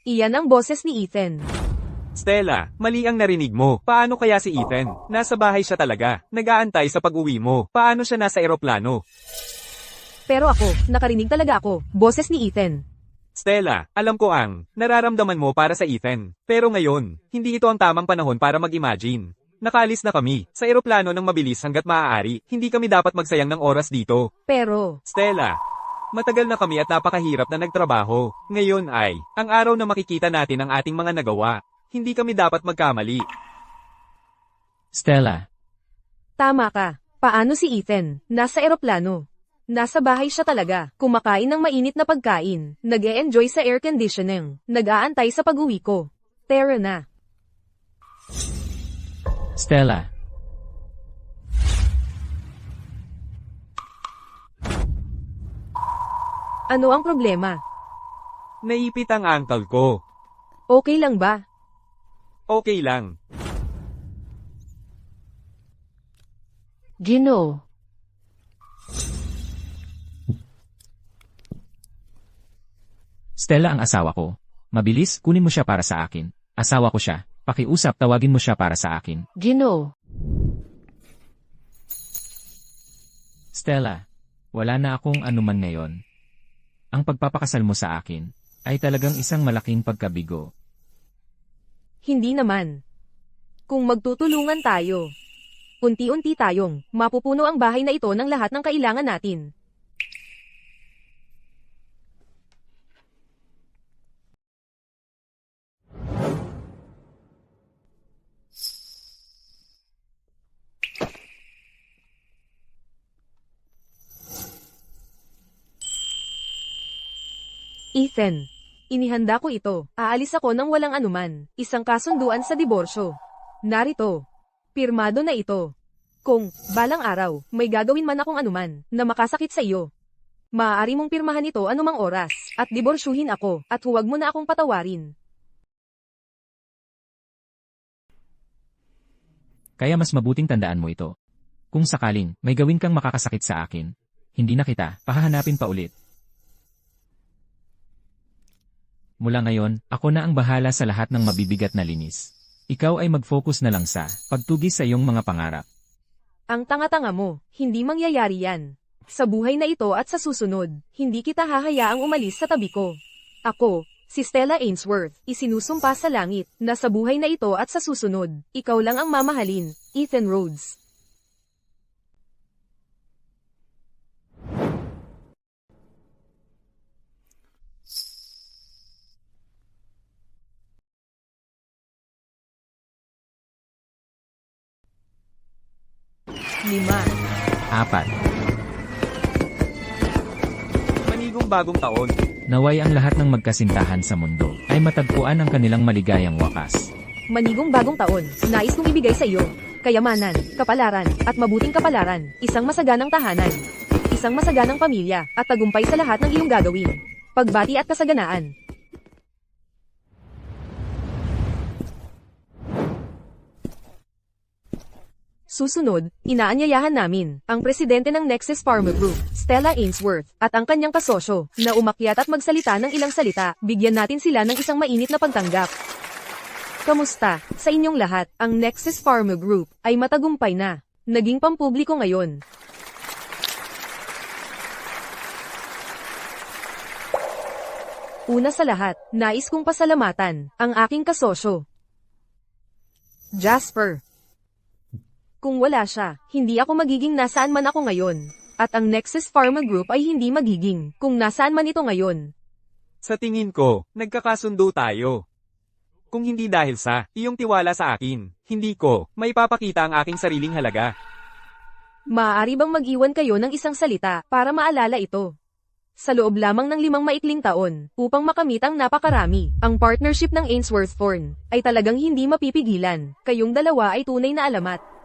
Iyan ang boses ni Ethan. Stella, mali ang narinig mo. Paano kaya si Ethan? Nasa bahay siya talaga. Nag-aantay sa pag-uwi mo. Paano siya nasa eroplano? Pero ako, nakarinig talaga ako. Boses ni Ethan. Stella, alam ko ang nararamdaman mo para sa Ethan. Pero ngayon, hindi ito ang tamang panahon para mag-imagine. Nakalis na kami sa eroplano ng mabilis hanggat maaari. Hindi kami dapat magsayang ng oras dito. Pero, Stella, matagal na kami at napakahirap na nagtrabaho. Ngayon ay ang araw na makikita natin ang ating mga nagawa. Hindi kami dapat magkamali. Stella, tama ka. Paano si Ethan? Nasa eroplano. Nasa bahay siya talaga. Kumakain ng mainit na pagkain. Nag-e-enjoy sa air conditioning. Nag-aantay sa pag-uwi ko. Tara na. Stella, Ano ang problema? Naipit ang ankle ko. Okay lang ba? Okay lang. Gino. Stella ang asawa ko. Mabilis, kunin mo siya para sa akin. Asawa ko siya. Pakiusap, tawagin mo siya para sa akin. Gino. Stella, wala na akong anuman ngayon. Ang pagpapakasal mo sa akin ay talagang isang malaking pagkabigo. Hindi naman. Kung magtutulungan tayo, unti-unti tayong mapupuno ang bahay na ito ng lahat ng kailangan natin. Ethan, inihanda ko ito. Aalis ako nang walang anuman. Isang kasunduan sa diborsyo. Narito. Pirmado na ito. Kung, balang araw, may gagawin man akong anuman, na makasakit sa iyo, maaari mong pirmahan ito anumang oras, at diborsyuhin ako, at huwag mo na akong patawarin. Kaya mas mabuting tandaan mo ito. Kung sakaling may gawin kang makakasakit sa akin, hindi na kita pahahanapin pa ulit. Mula ngayon, ako na ang bahala sa lahat ng mabibigat na linis. Ikaw ay mag-focus na lang sa pagtugis sa iyong mga pangarap. Ang tanga-tanga mo, hindi mangyayari yan. Sa buhay na ito at sa susunod, hindi kita hahayaang umalis sa tabi ko. Ako, si Stella Ainsworth, isinusumpa sa langit, na sa buhay na ito at sa susunod, ikaw lang ang mamahalin, Ethan Rhodes. Lima. 4. Manigong bagong taon. Naway ang lahat ng magkasintahan sa mundo ay matagpuan ang kanilang maligayang wakas. Manigong bagong taon, nais kong ibigay sa iyo, kayamanan, kapalaran, at mabuting kapalaran, isang masaganang tahanan, isang masaganang pamilya, at tagumpay sa lahat ng iyong gagawin. Pagbati at kasaganaan. Susunod, inaanyayahan namin, ang presidente ng Nexus Pharma Group, Stella Ainsworth, at ang kanyang kasosyo, na umakyat at magsalita ng ilang salita, bigyan natin sila ng isang mainit na pagtanggap. Kamusta, sa inyong lahat, ang Nexus Pharma Group, ay matagumpay na. Naging pampubliko ngayon. Una sa lahat, nais kong pasalamatan, ang aking kasosyo, Jasper. Kung wala siya, hindi ako magiging nasaan man ako ngayon. At ang Nexus Pharma Group ay hindi magiging kung nasaan man ito ngayon. Sa tingin ko, nagkakasundo tayo. Kung hindi dahil sa iyong tiwala sa akin, hindi ko maipapakita ang aking sariling halaga. Maaari bang mag-iwan kayo ng isang salita para maalala ito? Sa loob lamang ng 5 maikling taon, upang makamit ang napakarami, ang partnership ng Ainsworth Thorn ay talagang hindi mapipigilan. Kayong dalawa ay tunay na alamat.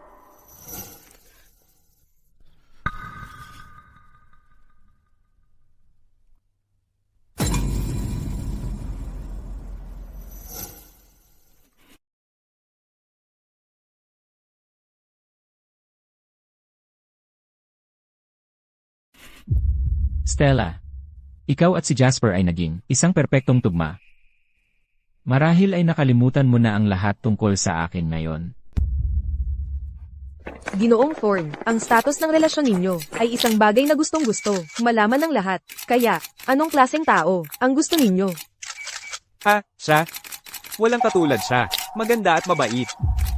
Stella, ikaw at si Jasper ay naging isang perpektong tugma. Marahil ay nakalimutan mo na ang lahat tungkol sa akin ngayon. Ginoong Thorn, ang status ng relasyon ninyo ay isang bagay na gustong-gusto, malaman ng lahat. Kaya, anong klaseng tao ang gusto ninyo? Ha, siya? Walang katulad siya. Maganda at mabait.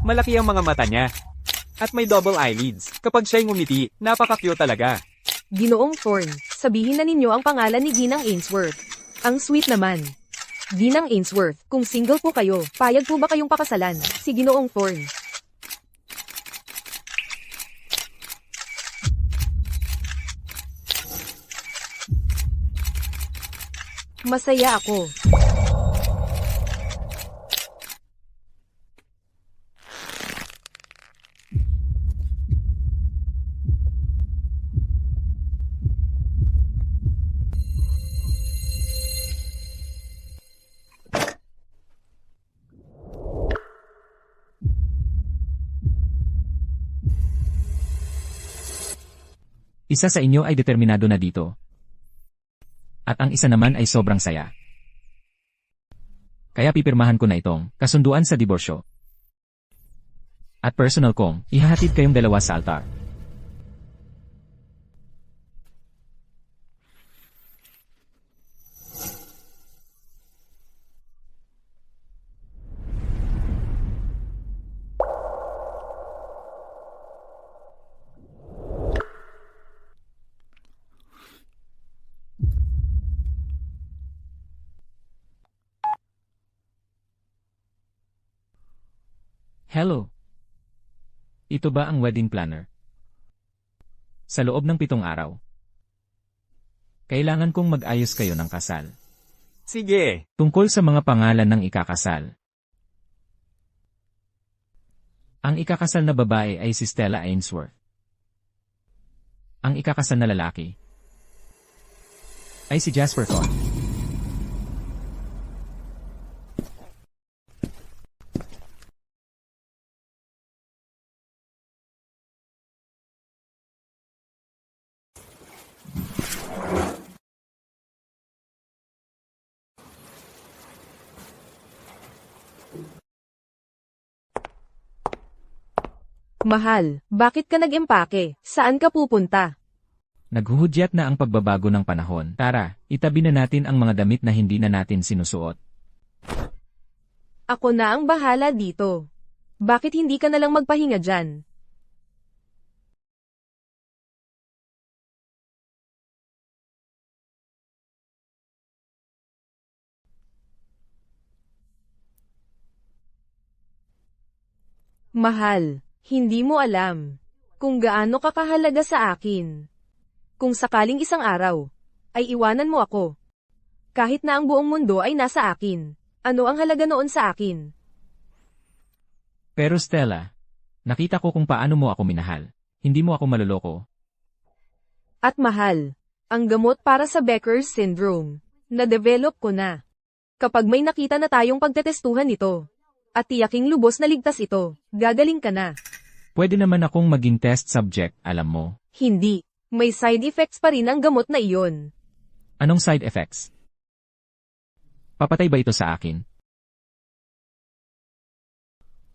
Malaki ang mga mata niya. At may double eyelids. Kapag siya'y ngumiti, napaka-cute talaga. Ginoong Thorn, sabihin na ninyo ang pangalan ni Ginang Ainsworth. Ang sweet naman. Ginang Ainsworth, kung single po kayo, payag po ba kayong pakasalan? Si Ginoong Thorn. Masaya ako. Isa sa inyo ay determinado na dito. At ang isa naman ay sobrang saya. Kaya pipirmahan ko na itong kasunduan sa diborsyo. At personal kong ihahatid kayong dalawa sa altar. Hello. Ito ba ang wedding planner? Sa loob ng 7 araw. Kailangan kong mag-ayos kayo ng kasal. Sige. Tungkol sa mga pangalan ng ikakasal. Ang ikakasal na babae ay si Stella Ainsworth. Ang ikakasal na lalaki ay si Jasper Thorne. Mahal, bakit ka nag-empake? Saan ka pupunta? Naghuhudyat na ang pagbabago ng panahon. Tara, itabi na natin ang mga damit na hindi na natin sinusuot. Ako na ang bahala dito. Bakit hindi ka nalang magpahinga dyan? Mahal, hindi mo alam kung gaano ka kahalaga sa akin. Kung sakaling isang araw ay iwanan mo ako, kahit na ang buong mundo ay nasa akin, ano ang halaga noon sa akin? Pero Stella, nakita ko kung paano mo ako minahal. Hindi mo ako maloloko. At mahal, ang gamot para sa Becker's syndrome, na-develop ko na. Kapag may nakita na tayong pagtetestuhan nito, at tiyaking lubos na ligtas ito, gagaling ka na. Pwede naman akong maging test subject, alam mo. Hindi. May side effects pa rin ang gamot na iyon. Anong side effects? Papatay ba ito sa akin?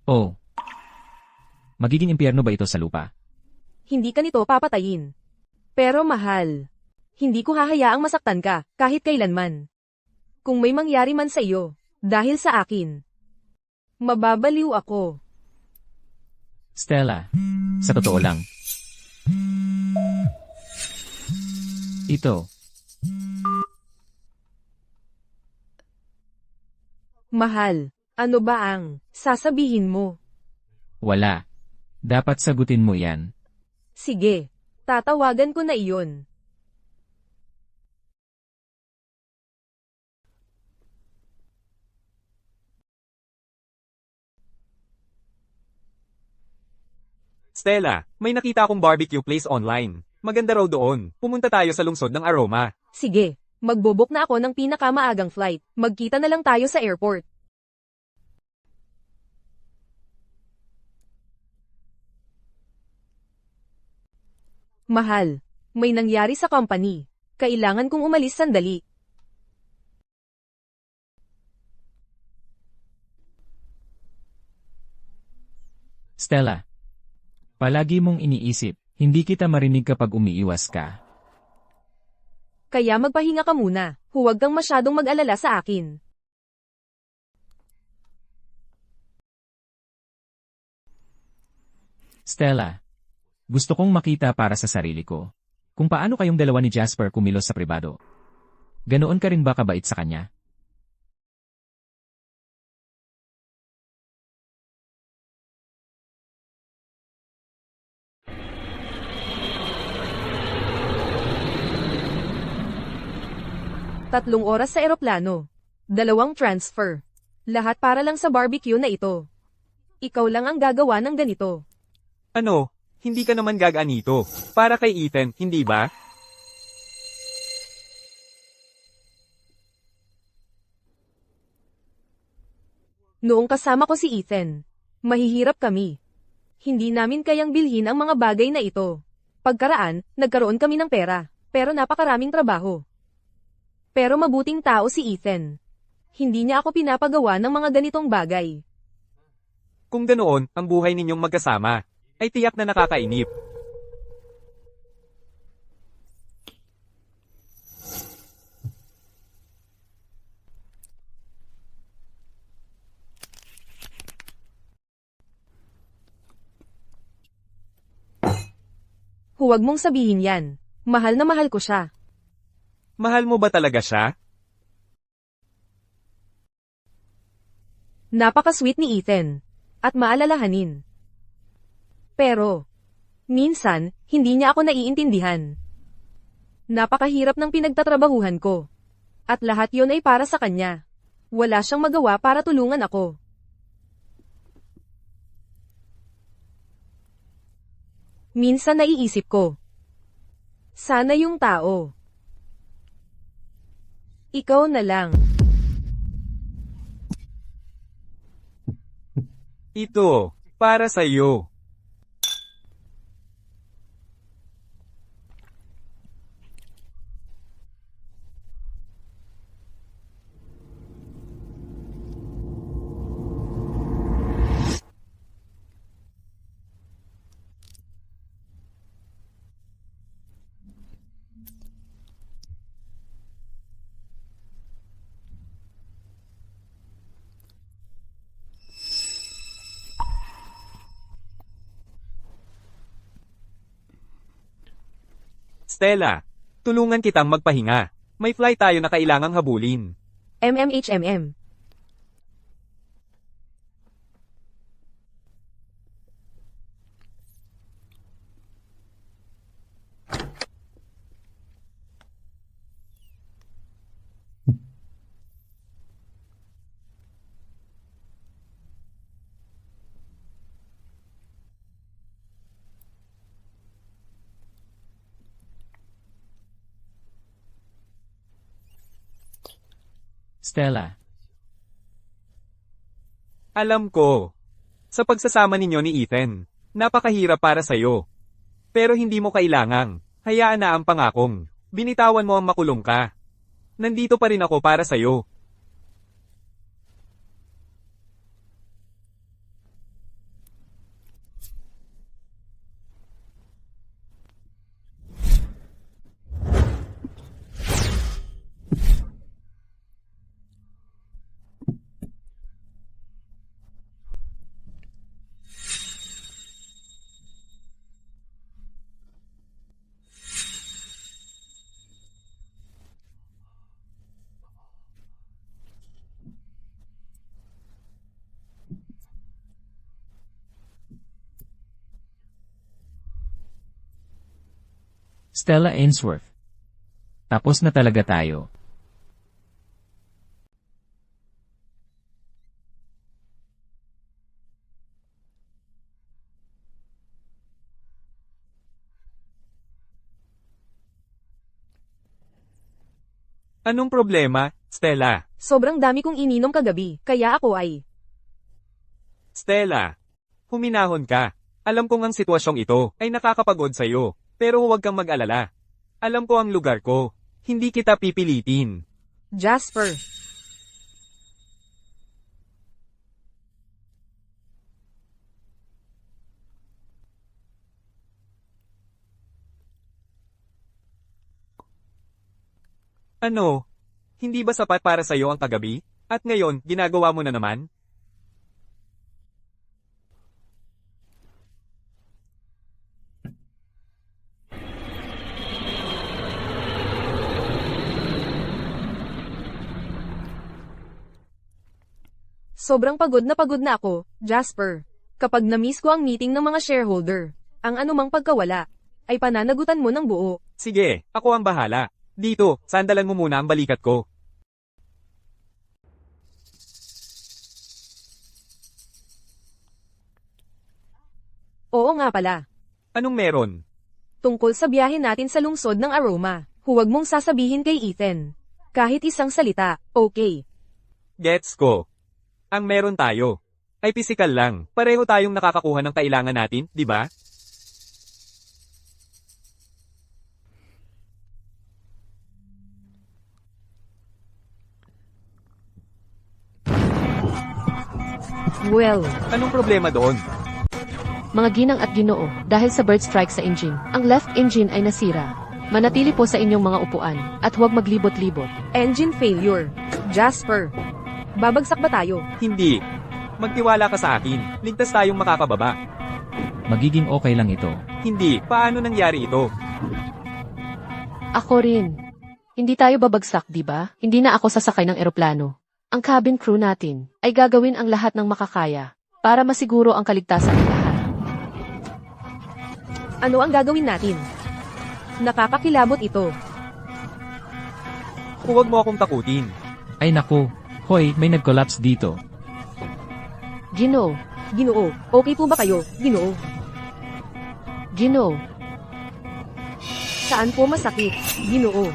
Oh. Magiging impyerno ba ito sa lupa? Hindi ka nito papatayin. Pero mahal, hindi ko hahayaang masaktan ka, kahit kailanman. Kung may mangyari man sa iyo, dahil sa akin, mababaliw ako. Stella, sa totoo lang. Ito. Mahal, ano ba ang sasabihin mo? Wala. Dapat sagutin mo yan. Sige, tatawagan ko na iyon. Stella, may nakita akong barbecue place online. Maganda raw doon. Pumunta tayo sa lungsod ng Aroma. Sige, magbubok na ako ng pinakamaagang flight. Magkita na lang tayo sa airport. Mahal, may nangyari sa company. Kailangan kong umalis sandali. Stella. Palagi mong iniisip, hindi kita marinig kapag umiiwas ka. Kaya magpahinga ka muna. Huwag kang masyadong mag-alala sa akin. Stella. Gusto kong makita para sa sarili ko. Kung paano kayong dalawa ni Jasper kumilos sa pribado. Ganoon ka rin ba kabait sa kanya? Tatlong oras sa eroplano. 2 transfer. Lahat para lang sa barbecue na ito. Ikaw lang ang gagawa ng ganito. Ano? Hindi ka naman gaganito. Para kay Ethan, hindi ba? Noong kasama ko si Ethan, mahihirap kami. Hindi namin kayang bilhin ang mga bagay na ito. Pagkaraan, nagkaroon kami ng pera, pero napakaraming trabaho. Pero mabuting tao si Ethan. Hindi niya ako pinapagawa ng mga ganitong bagay. Kung ganoon, ang buhay ninyong magkasama, ay tiyak na nakakainip. Huwag mong sabihin yan. Mahal na mahal ko siya. Mahal mo ba talaga siya? Napaka-sweet ni Ethan. At maalalahanin. Pero, minsan, hindi niya ako naiintindihan. Napakahirap ng pinagtatrabahuhan ko. At lahat yon ay para sa kanya. Wala siyang magawa para tulungan ako. Minsan naiisip ko. Sana yung tao. Ikaw na lang. Ito, para sa'yo. Stella, tulungan kitang magpahinga. May flight tayo na kailangang habulin. MMHMM. Stella. Alam ko. Sa pagsasama ninyo ni Ethan, napakahirap para sa'yo. Pero hindi mo kailangang. Hayaan na ang pangakong. Binitawan mo ang makulong ka. Nandito pa rin ako para sa'yo. Stella Ainsworth. Tapos na talaga tayo. Anong problema, Stella? Sobrang dami kong ininom kagabi, kaya ako ay... Stella, huminahon ka. Alam kong ang sitwasyong ito ay nakakapagod sa'yo, pero huwag kang mag-alala. Alam ko ang lugar ko. Hindi kita pipilitin. Jasper. Ano? Hindi ba sapat para sa'yo ang kagabi? At ngayon, ginagawa mo na naman? Sobrang pagod na ako, Jasper. Kapag na-miss ko ang meeting ng mga shareholder, ang anumang pagkawala, ay pananagutan mo ng buo. Sige, ako ang bahala. Dito, sandalan mo muna ang balikat ko. Oo nga pala. Anong meron? Tungkol sa biyahe natin sa lungsod ng Aroma, huwag mong sasabihin kay Ethan. Kahit isang salita, okay. Gets ko. Ang meron tayo ay pisikal lang. Pareho tayong nakakakuha ng kailangan natin, di ba? Well, Anong problema doon? Mga ginang at ginoo, dahil sa bird strike sa engine, ang left engine ay nasira. Manatili po sa inyong mga upuan, at huwag maglibot-libot. engine failure. Jasper, babagsak ba tayo? Hindi. Magtiwala ka sa akin. Ligtas tayong makakababa. Magiging okay lang ito. Hindi. Paano nangyari ito? Ako rin. Hindi tayo babagsak, di ba? Hindi na ako sasakay ng eroplano. Ang cabin crew natin ay gagawin ang lahat ng makakaya para masiguro ang kaligtasan ng lahat. Ano ang gagawin natin? Nakakakilabot ito. Huwag mo akong takutin. Ay naku, hoy, may nag-collapse dito. Ginoo, Ginoo, okay po ba kayo, Ginoo? Ginoo, Saan po masakit, Ginoo?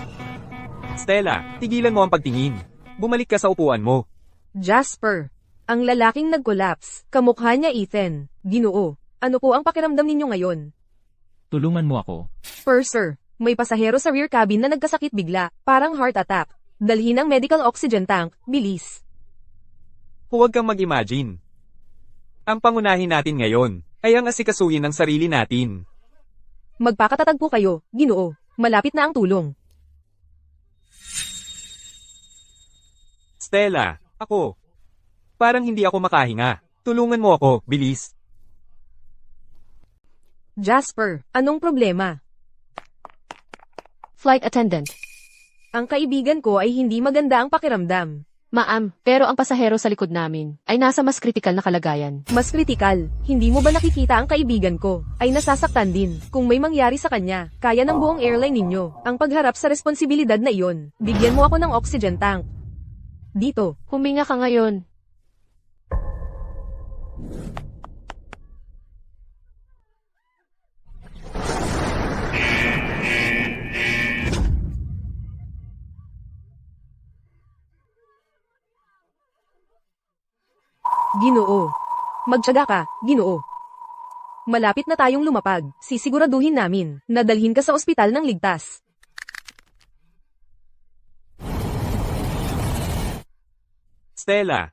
Stella, tigilan mo ang pagtingin. Bumalik ka sa upuan mo. Jasper, ang lalaking nag-collapse, kamukha niya Ethan. Ginoo, ano po ang pakiramdam ninyo ngayon? Tulungan mo ako. Purser, may pasahero sa rear cabin na nagkasakit bigla, parang heart attack. Dalhin ang medical oxygen tank, bilis. Huwag kang mag-imagine. Ang pangunahin natin ngayon ay ang asikasuhin ng sarili natin. Magpakatatag po kayo, Ginoo. Malapit na ang tulong. Stella, ako. Parang hindi ako makahinga. Tulungan mo ako, bilis. Jasper, anong problema? flight attendant. Ang kaibigan ko ay hindi maganda ang pakiramdam. Ma'am, pero ang pasahero sa likod namin ay nasa mas kritikal na kalagayan. Mas kritikal, hindi mo ba nakikita ang kaibigan ko? Ay nasasaktan din. Kung may mangyari sa kanya, kaya ng buong airline ninyo ang pagharap sa responsibilidad na iyon. Bigyan mo ako ng oxygen tank. Dito. Huminga ka ngayon. Ginoo. Magtiyaga ka, Ginoo. Malapit na tayong lumapag. Sisiguraduhin namin na dalhin ka sa ospital ng ligtas. Stella,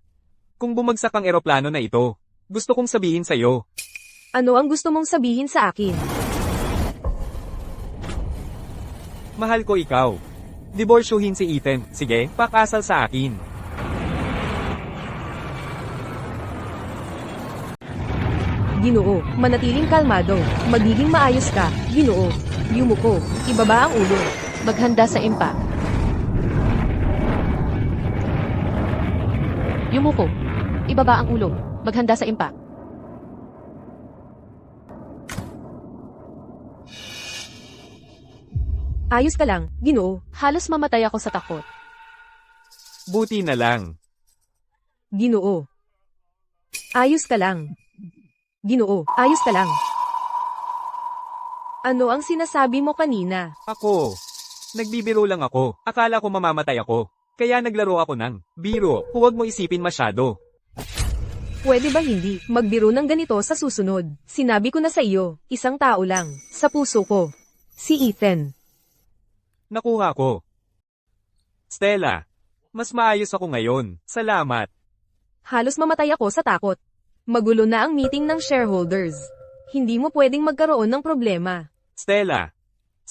kung bumagsak ang eroplano na ito, gusto kong sabihin sa'yo. Ano ang gusto mong sabihin sa akin? Mahal ko ikaw. Diborsyuhin si Ethan. Sige, pakasal sa akin. Ginoo, manatiling kalmado. Magiging maayos ka, Ginoo. Yumuko, ibaba ang ulo. Maghanda sa impa. Yumuko. Ibaba ang ulo. Maghanda sa impa. Ayos ka lang, Ginoo. Halos mamatay ako sa takot. Buti na lang. Ginoo. Ayos ka lang. Ginoo, ayos ka lang. Ano ang sinasabi mo kanina? Ako. Nagbibiro lang ako. Akala ko mamamatay ako. Kaya naglaro ako ng biro. Huwag mo isipin masyado. Pwede ba hindi magbiro ng ganito sa susunod? Sinabi ko na sa iyo, isang tao lang, sa puso ko. Si Ethan. Nakuha ko. Stella, mas maayos ako ngayon. Salamat. Halos mamatay ako sa takot. Magulo na ang meeting ng shareholders. Hindi mo pwedeng magkaroon ng problema. Stella,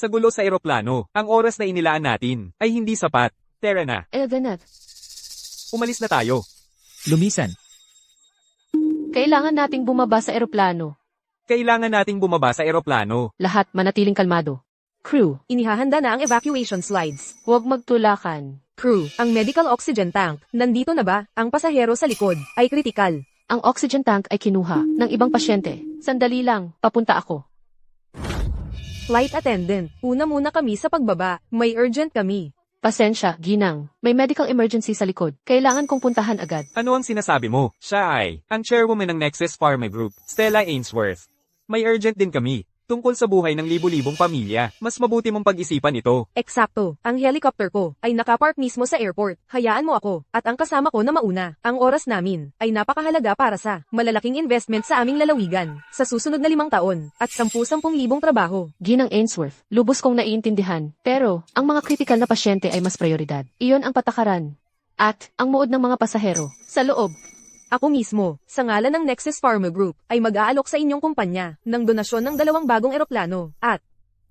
sa gulo sa eroplano. Ang oras na inilaan natin ay hindi sapat. Tara na, Elvenet, umalis na tayo. Lumisan. kailangan nating bumaba sa eroplano. Kailangan nating bumaba sa eroplano. Lahat manatiling kalmado. Crew, Inihahanda na ang evacuation slides. huwag magtulakan. Crew, ang medical oxygen tank, nandito na ba? Ang pasahero sa likod, ay kritikal. Ang oxygen tank ay kinuha ng ibang pasyente. Sandali lang, papunta ako. Flight attendant, una muna kami sa pagbaba. May urgent kami. Pasensya, Ginang. May medical emergency sa likod. Kailangan kong puntahan agad. Ano ang sinasabi mo? Siya ay ang chairwoman ng Nexus Pharma Group, Stella Ainsworth. May urgent din kami, tungkol sa buhay ng libu-libong pamilya. Mas mabuti mong pag-isipan ito. Eksakto, ang helicopter ko ay nakapark mismo sa airport. Hayaan mo ako, at ang kasama ko na mauna. Ang oras namin ay napakahalaga para sa malalaking investment sa aming lalawigan sa susunod na 5 taon at 10,000 trabaho. Ginang Ainsworth, lubos kong naiintindihan. Pero, ang mga kritikal na pasyente ay mas prioridad. Iyon ang patakaran. At, ang muod ng mga pasahero, sa loob. Ako mismo, sa ngalan ng Nexus Pharma Group, ay mag-aalok sa inyong kumpanya ng donasyon ng 2 bagong eroplano at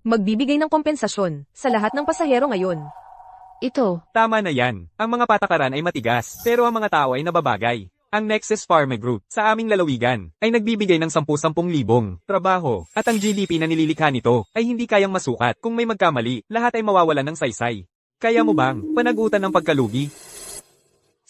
magbibigay ng kompensasyon sa lahat ng pasahero ngayon. Ito, Tama na yan. Ang mga patakaran ay matigas, pero ang mga tao ay nababagay. Ang Nexus Pharma Group, sa aming lalawigan, ay nagbibigay ng 10,000 trabaho, at ang GDP na nililikha nito ay hindi kayang masukat. Kung may magkamali, lahat ay mawawalan ng saysay. Kaya mo bang panagutan ng pagkalugi?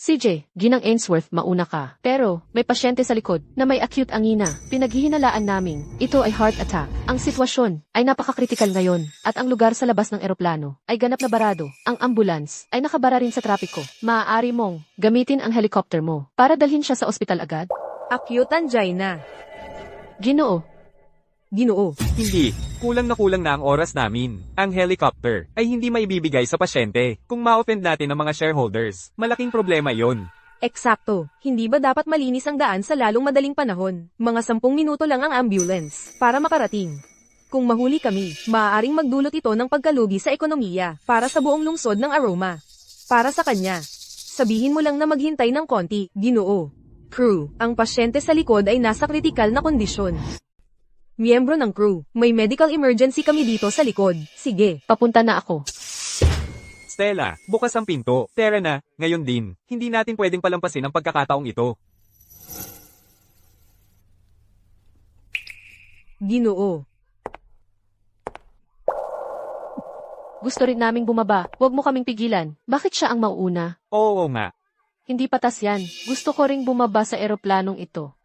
CJ, Ginang Ainsworth, mauna ka. Pero, may pasyente sa likod na may acute angina. Pinaghihinalaan namin, ito ay heart attack. Ang sitwasyon ay napakakritikal ngayon at ang lugar sa labas ng eroplano ay ganap na barado. Ang ambulance ay nakabara rin sa trapiko. Maaari mong gamitin ang helicopter mo para dalhin siya sa ospital agad. Acute angina. Ginoo, Ginoo. Hindi. Kulang na ang oras namin. Ang helicopter ay hindi maibibigay sa pasyente. Kung ma-offend natin ang mga shareholders, malaking problema yon. Eksakto, hindi ba dapat malinis ang daan sa lalong madaling panahon? Mga 10 minuto lang ang ambulance para makarating. Kung mahuli kami, maaaring magdulot ito ng pagkalugi sa ekonomiya para sa buong lungsod ng Aroma. Para sa kanya, sabihin mo lang na maghintay ng konti, Ginoo. Crew, ang pasyente sa likod ay nasa kritikal na kondisyon. Miyembro ng crew, may medical emergency kami dito sa likod. Sige. papunta na ako. Stella, bukas ang pinto. Tara na, ngayon din. Hindi natin pwedeng palampasin ang pagkakataong ito. Ginoo. Gusto rin naming bumaba. Huwag mo kaming pigilan. Bakit siya ang mauuna? Oo nga. Hindi patas yan. Gusto ko ring bumaba sa eroplanong ito.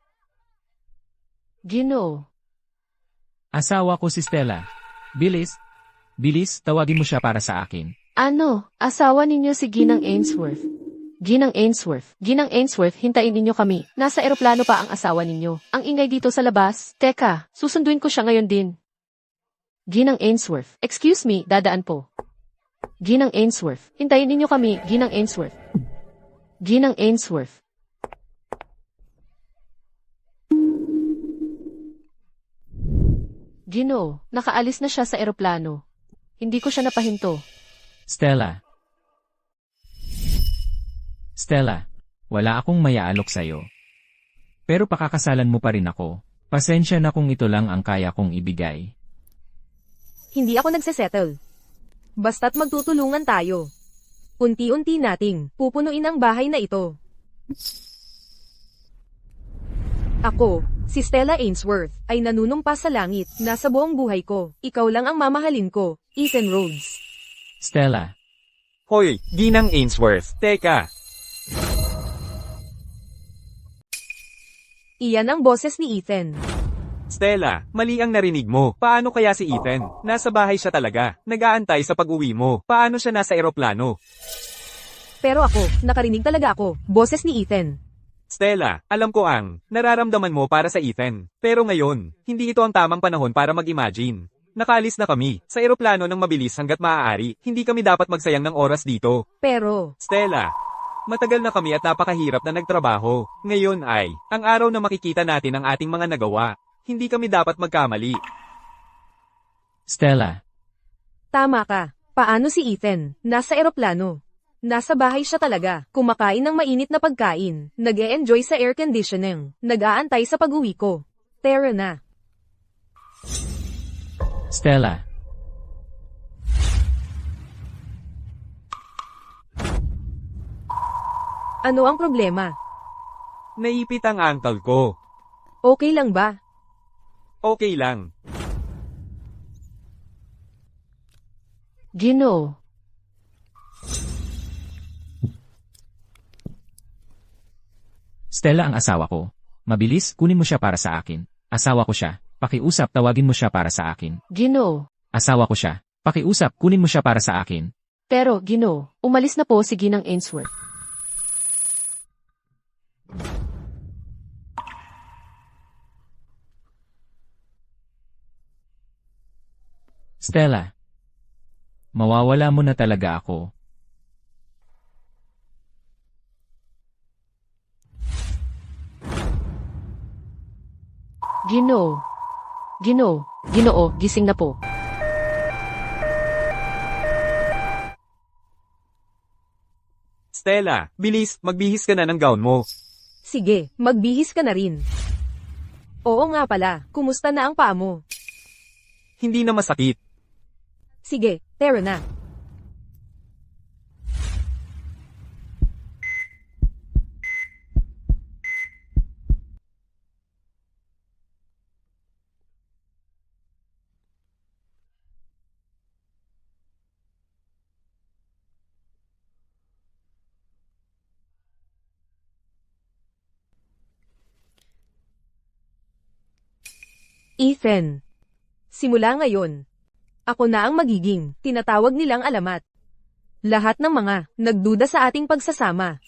Ginoo. Asawa ko si Stella. Bilis. Bilis, tawagin mo siya para sa akin. Ano? Asawa ninyo si Ginang Ainsworth. Ginang Ainsworth. Ginang Ainsworth, hintayin ninyo kami. Nasa eroplano pa ang asawa ninyo. Ang ingay dito sa labas. Teka, susunduin ko siya ngayon din. Ginang Ainsworth. Excuse me, dadaan po. Ginang Ainsworth. Hintayin ninyo kami, Ginang Ainsworth. Ginang Ainsworth. Ginoo, nakaalis na siya sa eroplano. Hindi ko siya napahinto. Stella. Stella, wala akong mayaalok sa'yo. Pero pakakasalan mo pa rin ako. Pasensya na kung ito lang ang kaya kong ibigay. Hindi ako nagsesettle. Basta't magtutulungan tayo. Unti-unti nating pupunuin ang bahay na ito. Ako, si Stella Ainsworth, ay nanunumpa sa langit na sa buong buhay ko. Ikaw lang ang mamahalin ko, Ethan Rhodes. Stella. Hoy, Ginang Ainsworth. Teka. Iyan ang boses ni Ethan. Stella, mali ang narinig mo. Paano kaya si Ethan? Nasa bahay siya talaga. Nag-aantay sa pag-uwi mo. Paano siya nasa eroplano? Pero ako, nakarinig talaga ako, boses ni Ethan. Stella, alam ko ang nararamdaman mo para sa Ethan. Pero ngayon, hindi ito ang tamang panahon para mag-imagine. Nakaalis na kami sa eroplano ng mabilis hanggat maaari. Hindi kami dapat magsayang ng oras dito. Pero, Stella, matagal na kami at napakahirap na nagtrabaho. Ngayon ay ang araw na makikita natin ang ating mga nagawa. Hindi kami dapat magkamali. Stella. tama ka. Paano si Ethan? Nasa eroplano. Nasa bahay siya talaga, kumakain ng mainit na pagkain, nag-e-enjoy sa air conditioning, nag-aantay sa pag-uwi ko. Tara na. Stella. Ano ang problema? Naipit ang ankle ko. Okay lang ba? Okay lang. Ginoo. Stella ang asawa ko. Mabilis, kunin mo siya para sa akin. Asawa ko siya. Pakiusap, tawagin mo siya para sa akin. Ginoo. Asawa ko siya. Pakiusap, kunin mo siya para sa akin. Pero, Ginoo, umalis na po si Ginang Ainsworth. Stella. Mawawala mo na talaga ako. Ginoo. Ginoo. Ginoo, gising na po. Stella, bilis, magbihis ka na ng gown mo. Sige, magbihis ka na rin. Oo nga pala, kumusta na ang paa mo? Hindi na masakit. Sige, tara na. Ethan. Simula ngayon, ako na ang magiging tinatawag nilang alamat. Lahat ng mga nagduda sa ating pagsasama.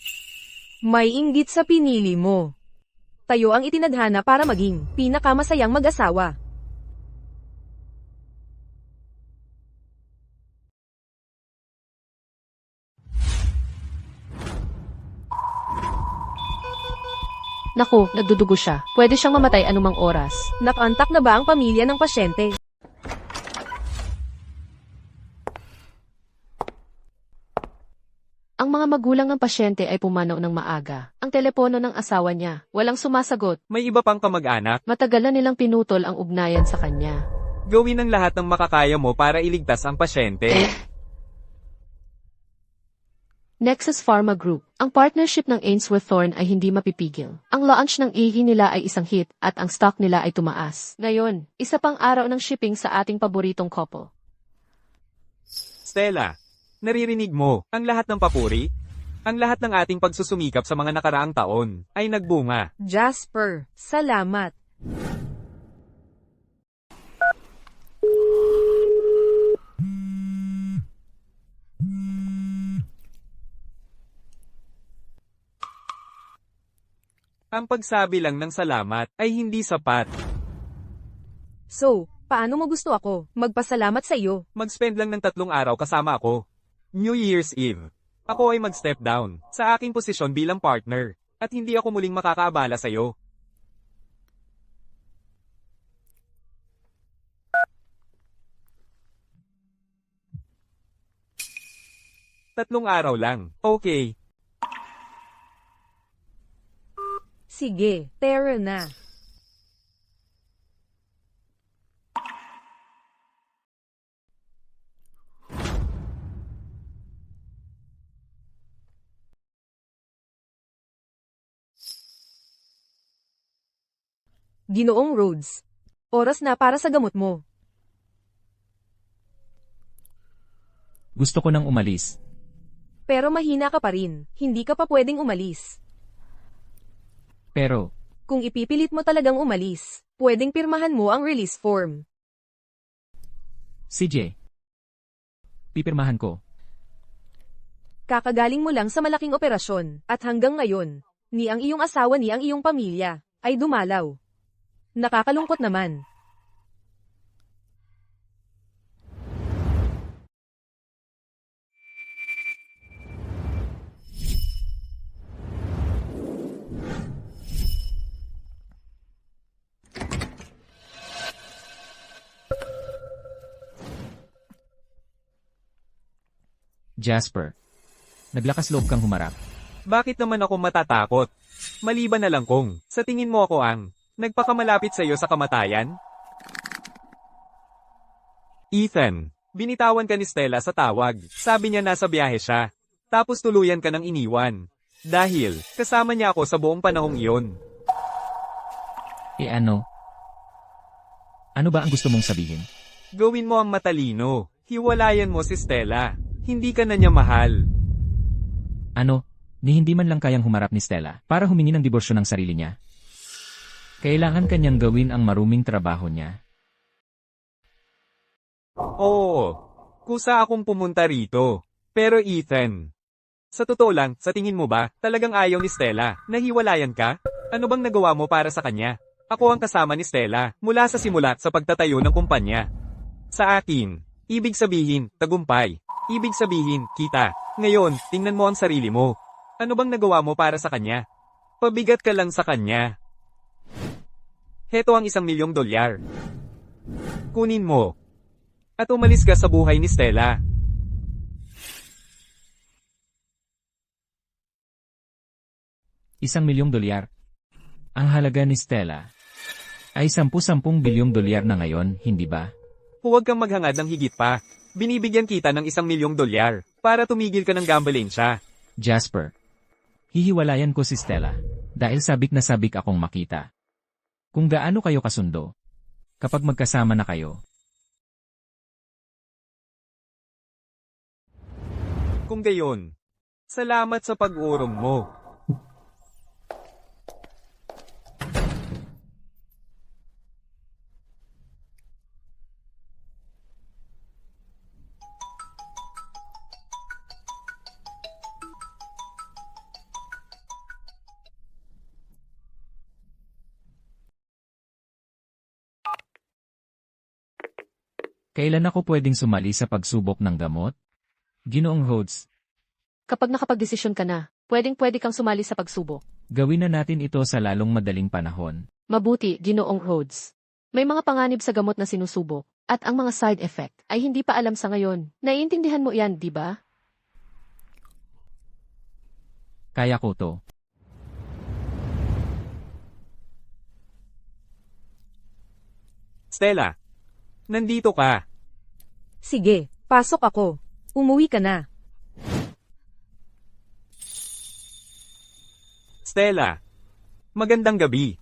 May inggit sa pinili mo. Tayo ang itinadhana para maging pinakamasayang mag-asawa. Naku, nagdudugo siya. Pwede siyang mamatay anumang oras. Nakantak na ba ang pamilya ng pasyente? Ang mga magulang ng pasyente ay pumanaw ng maaga. Ang telepono ng asawa niya, walang sumasagot. May iba pang kamag-anak. Matagal na nilang pinutol ang ugnayan sa kanya. Gawin ang lahat ng makakaya mo para iligtas ang pasyente. Nexus Pharma Group. Ang partnership ng Ainsworth Thorne ay hindi mapipigil. Ang launch ng ihi nila ay isang hit at ang stock nila ay tumaas. Ngayon, isa pang araw ng shipping sa ating paboritong couple. Stella, naririnig mo, ang lahat ng papuri? Ang lahat ng ating pagsusumikap sa mga nakaraang taon ay nagbunga. Jasper, salamat. Ang pagsabi lang ng salamat ay hindi sapat. So, paano mo gusto ako magpasalamat sa iyo? Mag-spend lang ng 3 araw kasama ako. New Year's Eve. Ako ay mag-step down sa aking posisyon bilang partner at hindi ako muling makakaabala sa iyo. Tatlong araw lang. Okay. Sige, tara na. Ginoong Rhodes. Oras na para sa gamot mo. Gusto ko nang umalis. Pero mahina ka pa rin. Hindi ka pa pwedeng umalis. Pero, Kung ipipilit mo talagang umalis, pwedeng pirmahan mo ang release form. CJ. Pipirmahan ko. Kakagaling mo lang sa malaking operasyon, at hanggang ngayon, ni ang iyong asawa ni ang iyong pamilya, ay dumalaw. Nakakalungkot naman. Jasper. Naglakas loob kang humarap. Bakit naman ako matatakot? Maliban na lang kung, sa tingin mo ako ang, nagpakamalapit sa iyo sa kamatayan? Ethan, binitawan ka ni Stella sa tawag. Sabi niya nasa biyahe siya. Tapos tuluyan ka ng iniwan. Dahil, kasama niya ako sa buong panahong iyon. Ano? Ano ba ang gusto mong sabihin? Gawin mo ang matalino. Hiwalayan mo si Stella. Hindi ka na niya mahal. Ano? Ni hindi man lang kayang humarap ni Stella para humingi ng diborsyo ng sarili niya. Kailangan kanyang gawin ang maruming trabaho niya. Oo. Kusa akong pumunta rito. Pero Ethan, sa totoo lang, sa tingin mo ba, talagang ayaw ni Stella? Nahiwalayan ka? Ano bang nagawa mo para sa kanya? Ako ang kasama ni Stella, mula sa simula sa pagtatayo ng kumpanya. Sa akin, ibig sabihin, tagumpay. Ibig sabihin, kita. Ngayon, tingnan mo ang sarili mo. Ano bang nagawa mo para sa kanya? Pabigat ka lang sa kanya. Heto ang $1,000,000. Kunin mo. At umalis ka sa buhay ni Stella. $1,000,000. Ang halaga ni Stella ay $10 bilyong na ngayon, hindi ba? Huwag kang maghangad ng higit pa. Binibigyan kita ng $1,000,000 para tumigil ka ng gambling siya. Jasper, hihiwalayan ko si Stella dahil sabik na sabik akong makita kung gaano kayo kasundo kapag magkasama na kayo. Kung gayon, salamat sa pag-urong mo. Kailan ako pwedeng sumali sa pagsubok ng gamot? Ginoong Rhodes, Kapag nakapagdesisyon ka na, pwedeng-pwede kang sumali sa pagsubok. gawin na natin ito sa lalong madaling panahon. Mabuti, Ginoong Rhodes. May mga panganib sa gamot na sinusubok, at ang mga side effect ay hindi pa alam sa ngayon. Naiintindihan mo yan, di ba? Kaya ko to. Stella, nandito ka. Sige, pasok ako. Umuwi ka na. Stella, magandang gabi.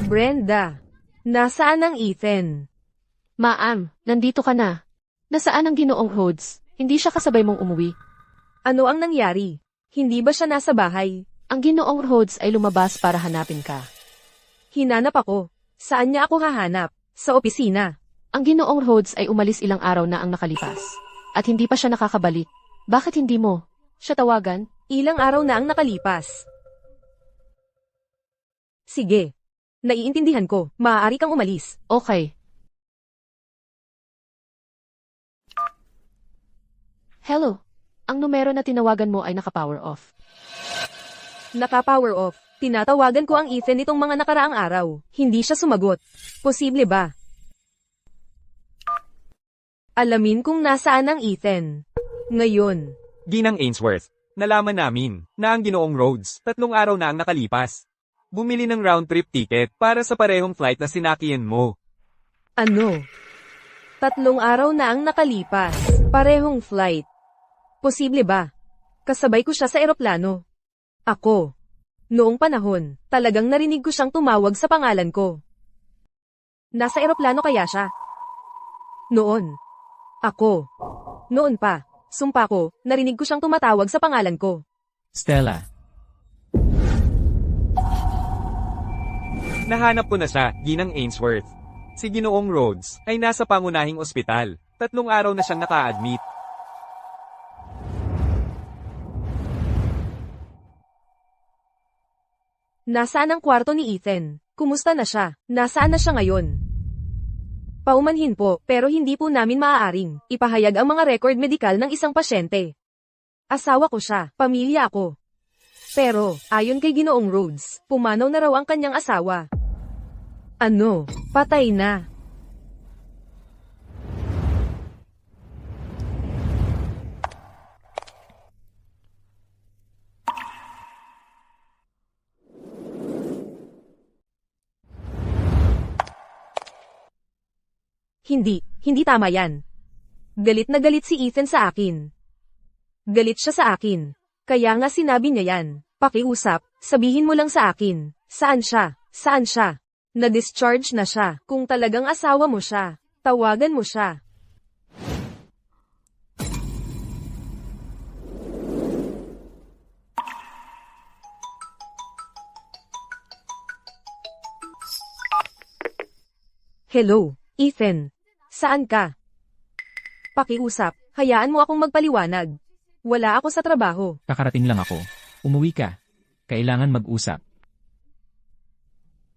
Brenda, nasaan ang Ethan? Ma'am, nandito ka na. Nasaan ang Ginoong Rhodes? Hindi siya kasabay mong umuwi. Ano ang nangyari? Hindi ba siya nasa bahay? Ang Ginoong Rhodes ay lumabas para hanapin ka. Hinanap ako. Saan niya ako hahanap? Sa opisina. Ang Ginoong Rhodes ay umalis ilang araw na ang nakalipas. At hindi pa siya nakakabalik. Bakit hindi mo siya tawagan? Ilang araw na ang nakalipas. Sige. Naiintindihan ko. Maaari kang umalis. Okay. Hello. Ang numero na tinawagan mo ay naka-power off. Naka-power off. Tinatawagan ko ang Ethan nitong mga nakaraang araw. Hindi siya sumagot. Posible ba? Alamin kung nasaan ang Ethan. Ngayon. Ginang Ainsworth, nalaman namin na ang Ginoong Rhodes 3 araw na ang nakalipas. Bumili ng round-trip ticket para sa parehong flight na sinakyan mo. Ano? 3 araw na ang nakalipas. Parehong flight. Posible ba? Kasabay ko siya sa eroplano. Ako. Noong panahon, talagang narinig ko siyang tumawag sa pangalan ko. Nasa eroplano kaya siya? Noon. Ako. Noon pa. Sumpa ko, narinig ko siyang tumatawag sa pangalan ko. Stella, Nahanap ko na siya, Ginang Ainsworth. Si Ginoong Rhodes ay nasa pangunahing ospital. 3 araw na siyang naka-admit. Nasaan ang kwarto ni Ethan? Kumusta na siya? Nasaan na siya ngayon? Paumanhin po, pero hindi po namin maaaring ipahayag ang mga record medikal ng isang pasyente. Asawa ko siya, pamilya ako. Pero, ayon kay Ginoong Rhodes, pumanaw na raw ang kanyang asawa. Ano? Patay na. Hindi tama yan. Galit na galit si Ethan sa akin. Galit siya sa akin. Kaya nga sinabi niya yan. Pakiusap, sabihin mo lang sa akin. Saan siya? Saan siya? Na-discharge na siya. Kung talagang asawa mo siya, tawagan mo siya. Hello, Ethan. Saan ka? Pakiusap, hayaan mo akong magpaliwanag. Wala ako sa trabaho. Kakarating lang ako. Umuwi ka. Kailangan mag-usap.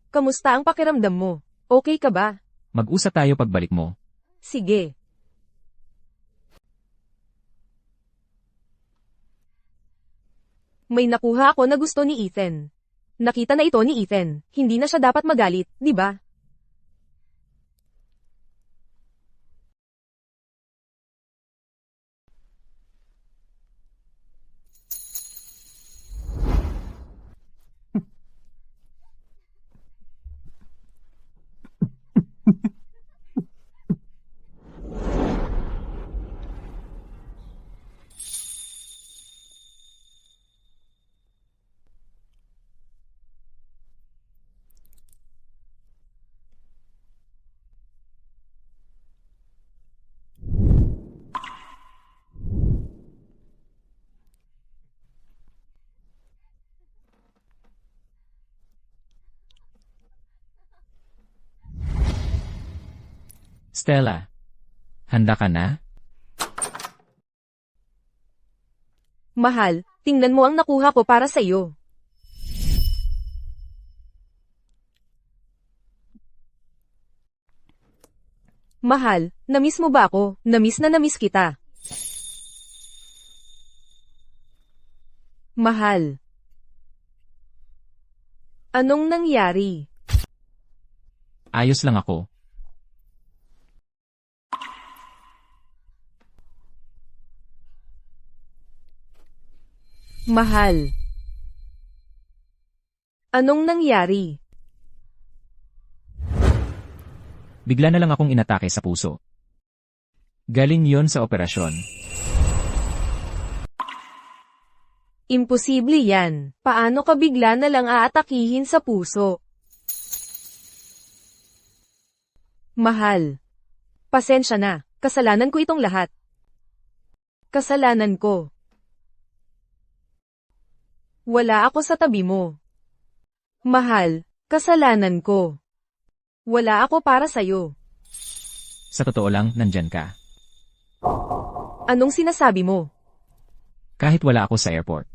Kamusta ang pakiramdam mo? Okay ka ba? Mag-usap tayo pagbalik mo. Sige. May nakuha ako na gusto ni Ethan. Nakita na ito ni Ethan. Hindi na siya dapat magalit, di ba? Stella. Handa ka na? Mahal, tingnan mo ang nakuha ko para sa iyo. Mahal, namiss mo ba ako? Namiss na namiss kita. Mahal. Anong nangyari? Ayos lang ako. Mahal. Anong nangyari? Bigla na lang akong inatake sa puso. Galing yon sa operasyon. Imposible yan. Paano ka bigla na lang aatakihin sa puso? Mahal. Pasensya na. Kasalanan ko itong lahat. Kasalanan ko. Wala ako sa tabi mo. Mahal, kasalanan ko. Wala ako para sa'yo. Sa totoo lang, nandyan ka. Anong sinasabi mo? Kahit wala ako sa airport.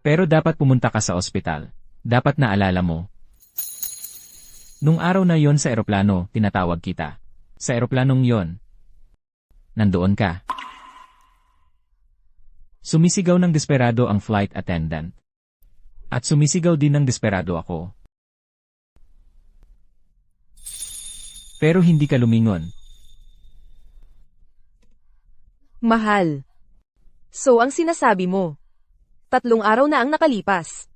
Pero dapat pumunta ka sa ospital. Dapat naalala mo. Nung araw na yon sa eroplano, tinatawag kita. Sa eroplanong yon. Nandoon ka. Sumisigaw ng desperado ang flight attendant. At sumisigaw din ng desperado ako. Pero hindi ka lumingon. Mahal. So ang sinasabi mo? 3 araw na ang nakalipas.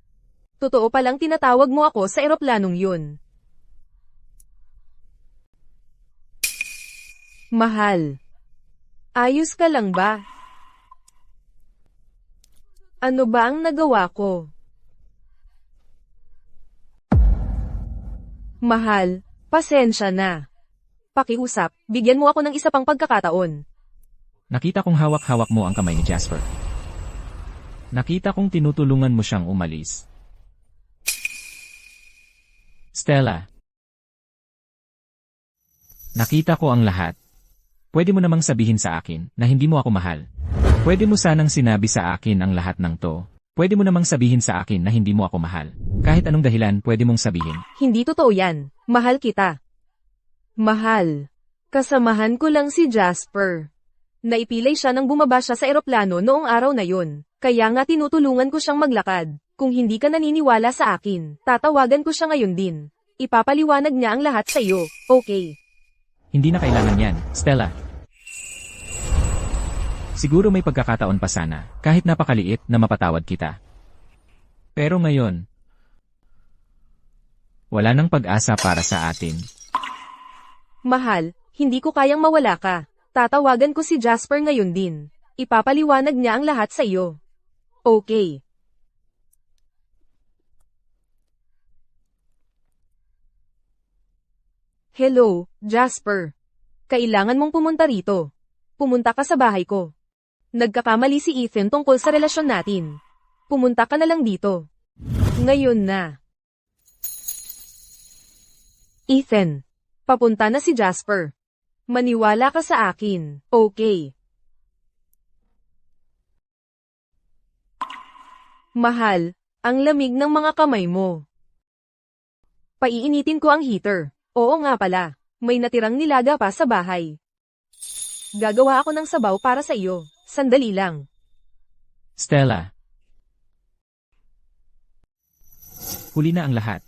Totoo palang tinatawag mo ako sa eroplanong yun. Mahal. Ayos ka lang ba? Ano ba ang nagawa ko? Mahal, pasensya na. Pakiusap, bigyan mo ako ng isa pang pagkakataon. Nakita kong hawak-hawak mo ang kamay ni Jasper. Nakita kong tinutulungan mo siyang umalis. Stella. Nakita ko ang lahat. Pwede mo namang sabihin sa akin na hindi mo ako mahal. Pwede mo sanang sinabi sa akin ang lahat ng to. Pwede mo namang sabihin sa akin na hindi mo ako mahal. Kahit anong dahilan pwede mong sabihin. Hindi totoo yan. Mahal kita. Mahal. Kasamahan ko lang si Jasper. Naipilay siya nang bumaba siya sa eroplano noong araw na yun. Kaya nga tinutulungan ko siyang maglakad. Kung hindi ka naniniwala sa akin, tatawagan ko siya ngayon din. Ipapaliwanag niya ang lahat sa iyo, okay? Hindi na kailangan yan, Stella. Siguro may pagkakataon pa sana, kahit napakaliit na mapatawad kita. Pero ngayon, wala nang pag-asa para sa atin. Mahal, Hindi ko kayang mawala ka. Tatawagan ko si Jasper ngayon din. Ipapaliwanag niya ang lahat sa iyo. Okay. Hello, Jasper. Kailangan mong pumunta rito. Pumunta ka sa bahay ko. Nagkakamali si Ethan tungkol sa relasyon natin. Pumunta ka na lang dito. Ngayon na. Ethan. Papunta na si Jasper. Maniwala ka sa akin, okay? Mahal, ang lamig ng mga kamay mo. Paiinitin ko ang heater. Oo nga pala, may natirang nilaga pa sa bahay. Gagawa ako ng sabaw para sa iyo. Sandali lang. Stella. Huli na ang lahat.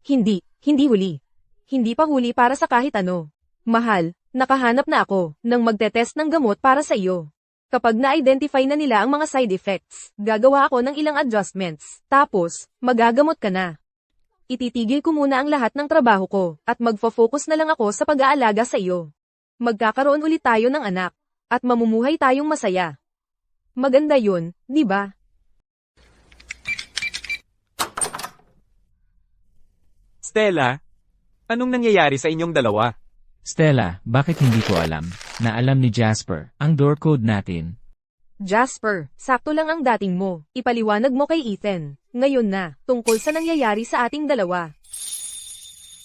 Hindi huli. Hindi pa huli para sa kahit ano. Mahal, nakahanap na ako ng magte-test ng gamot para sa iyo. Kapag na-identify na nila ang mga side effects, gagawa ako ng ilang adjustments. Tapos, magagamot ka na. Ititigil ko muna ang lahat ng trabaho ko, at magfo-focus na lang ako sa pag-aalaga sa iyo. Magkakaroon ulit tayo ng anak, at mamumuhay tayong masaya. Maganda yun, di ba? Stella, anong nangyayari sa inyong dalawa? Stella, bakit hindi ko alam na alam ni Jasper ang door code natin? Jasper, sakto lang ang dating mo. Ipaliwanag mo kay Ethan. Ngayon na, tungkol sa nangyayari sa ating dalawa.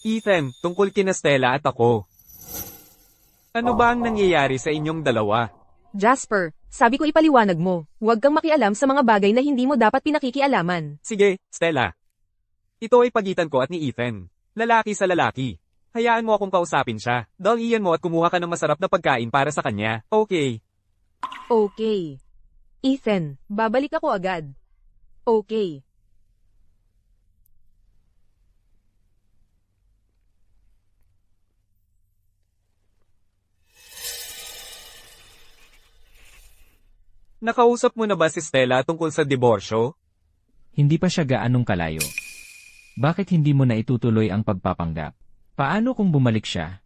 Ethan, tungkol kina Stella at ako. Ano ba ang nangyayari sa inyong dalawa? Jasper, sabi ko ipaliwanag mo. Huwag kang makialam sa mga bagay na hindi mo dapat pinakikialaman. Sige, Stella. Ito ay pagitan ko at ni Ethan. Lalaki sa lalaki. Hayaan mo akong kausapin siya. Dalian mo at kumuha ka ng masarap na pagkain para sa kanya. Okay. Okay. Ethan, babalik ako agad. Okay. Nakausap mo na ba si Stella tungkol sa diborsyo? Hindi pa siya gaanong kalayo. Bakit hindi mo na itutuloy ang pagpapanggap? Paano kung bumalik siya?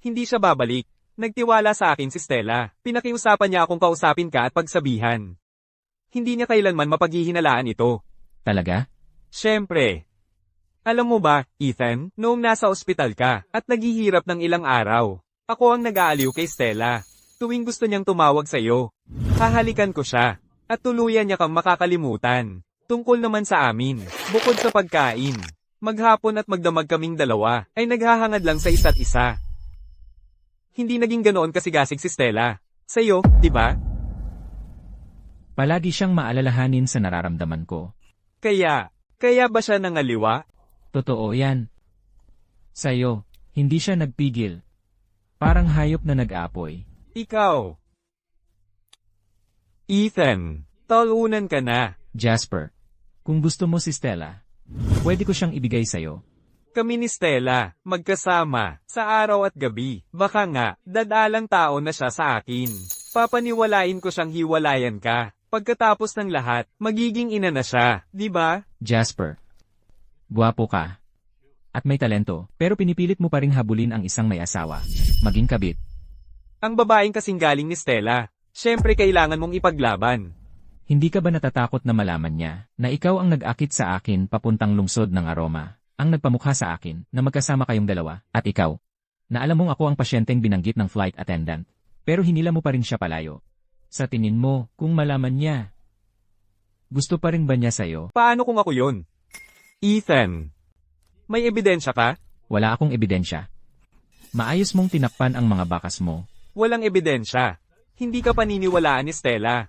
Hindi siya babalik. Nagtiwala sa akin si Stella. Pinakiusapan niya akong kausapin ka at pagsabihan. Hindi niya kailanman mapaghihinalaan ito. Talaga? Siyempre. Alam mo ba, Ethan, noong nasa ospital ka at naghihirap ng ilang araw, ako ang nag-aaliw kay Stella. Tuwing gusto niyang tumawag sa iyo, hahalikan ko siya at tuluyan niya kang makakalimutan. Tungkol naman sa amin, bukod sa pagkain, maghapon at magdamag kaming dalawa ay naghahangad lang sa isa't isa. Hindi naging ganoon kasigasig si Stella. Sa'yo, di ba? Palagi siyang maalalahanin sa nararamdaman ko. Kaya ba siya nangaliwa? Totoo yan. Sa'yo, hindi siya nagpigil. Parang hayop na nag-apoy. Ikaw. Ethan, talunan ka na. Jasper, kung gusto mo si Stella, pwede ko siyang ibigay sa'yo. Kami ni Stella, magkasama, sa araw at gabi. Baka nga, dadalang tao na siya sa akin. Papaniwalain ko siyang hiwalayan ka. Pagkatapos ng lahat, magiging ina na siya, di ba? Jasper, gwapo ka. At may talento, pero pinipilit mo pa ring habulin ang isang may asawa. Maging kabit. Ang babaeng kasing galing ni Stella, syempre kailangan mong ipaglaban. Hindi ka ba natatakot na malaman niya na ikaw ang nag-akit sa akin papuntang lungsod ng Aroma, ang nagpamukha sa akin na magkasama kayong dalawa, at ikaw, na alam mong ako ang pasyenteng binanggit ng flight attendant, pero hinila mo pa rin siya palayo. Sa tingin mo, kung malaman niya, gusto pa rin ba niya sa'yo? Paano kung ako yun? Ethan, may ebidensya ka? Wala akong ebidensya. Maayos mong tinakpan ang mga bakas mo. Walang ebidensya. Hindi ka paniniwalaan ni Stella.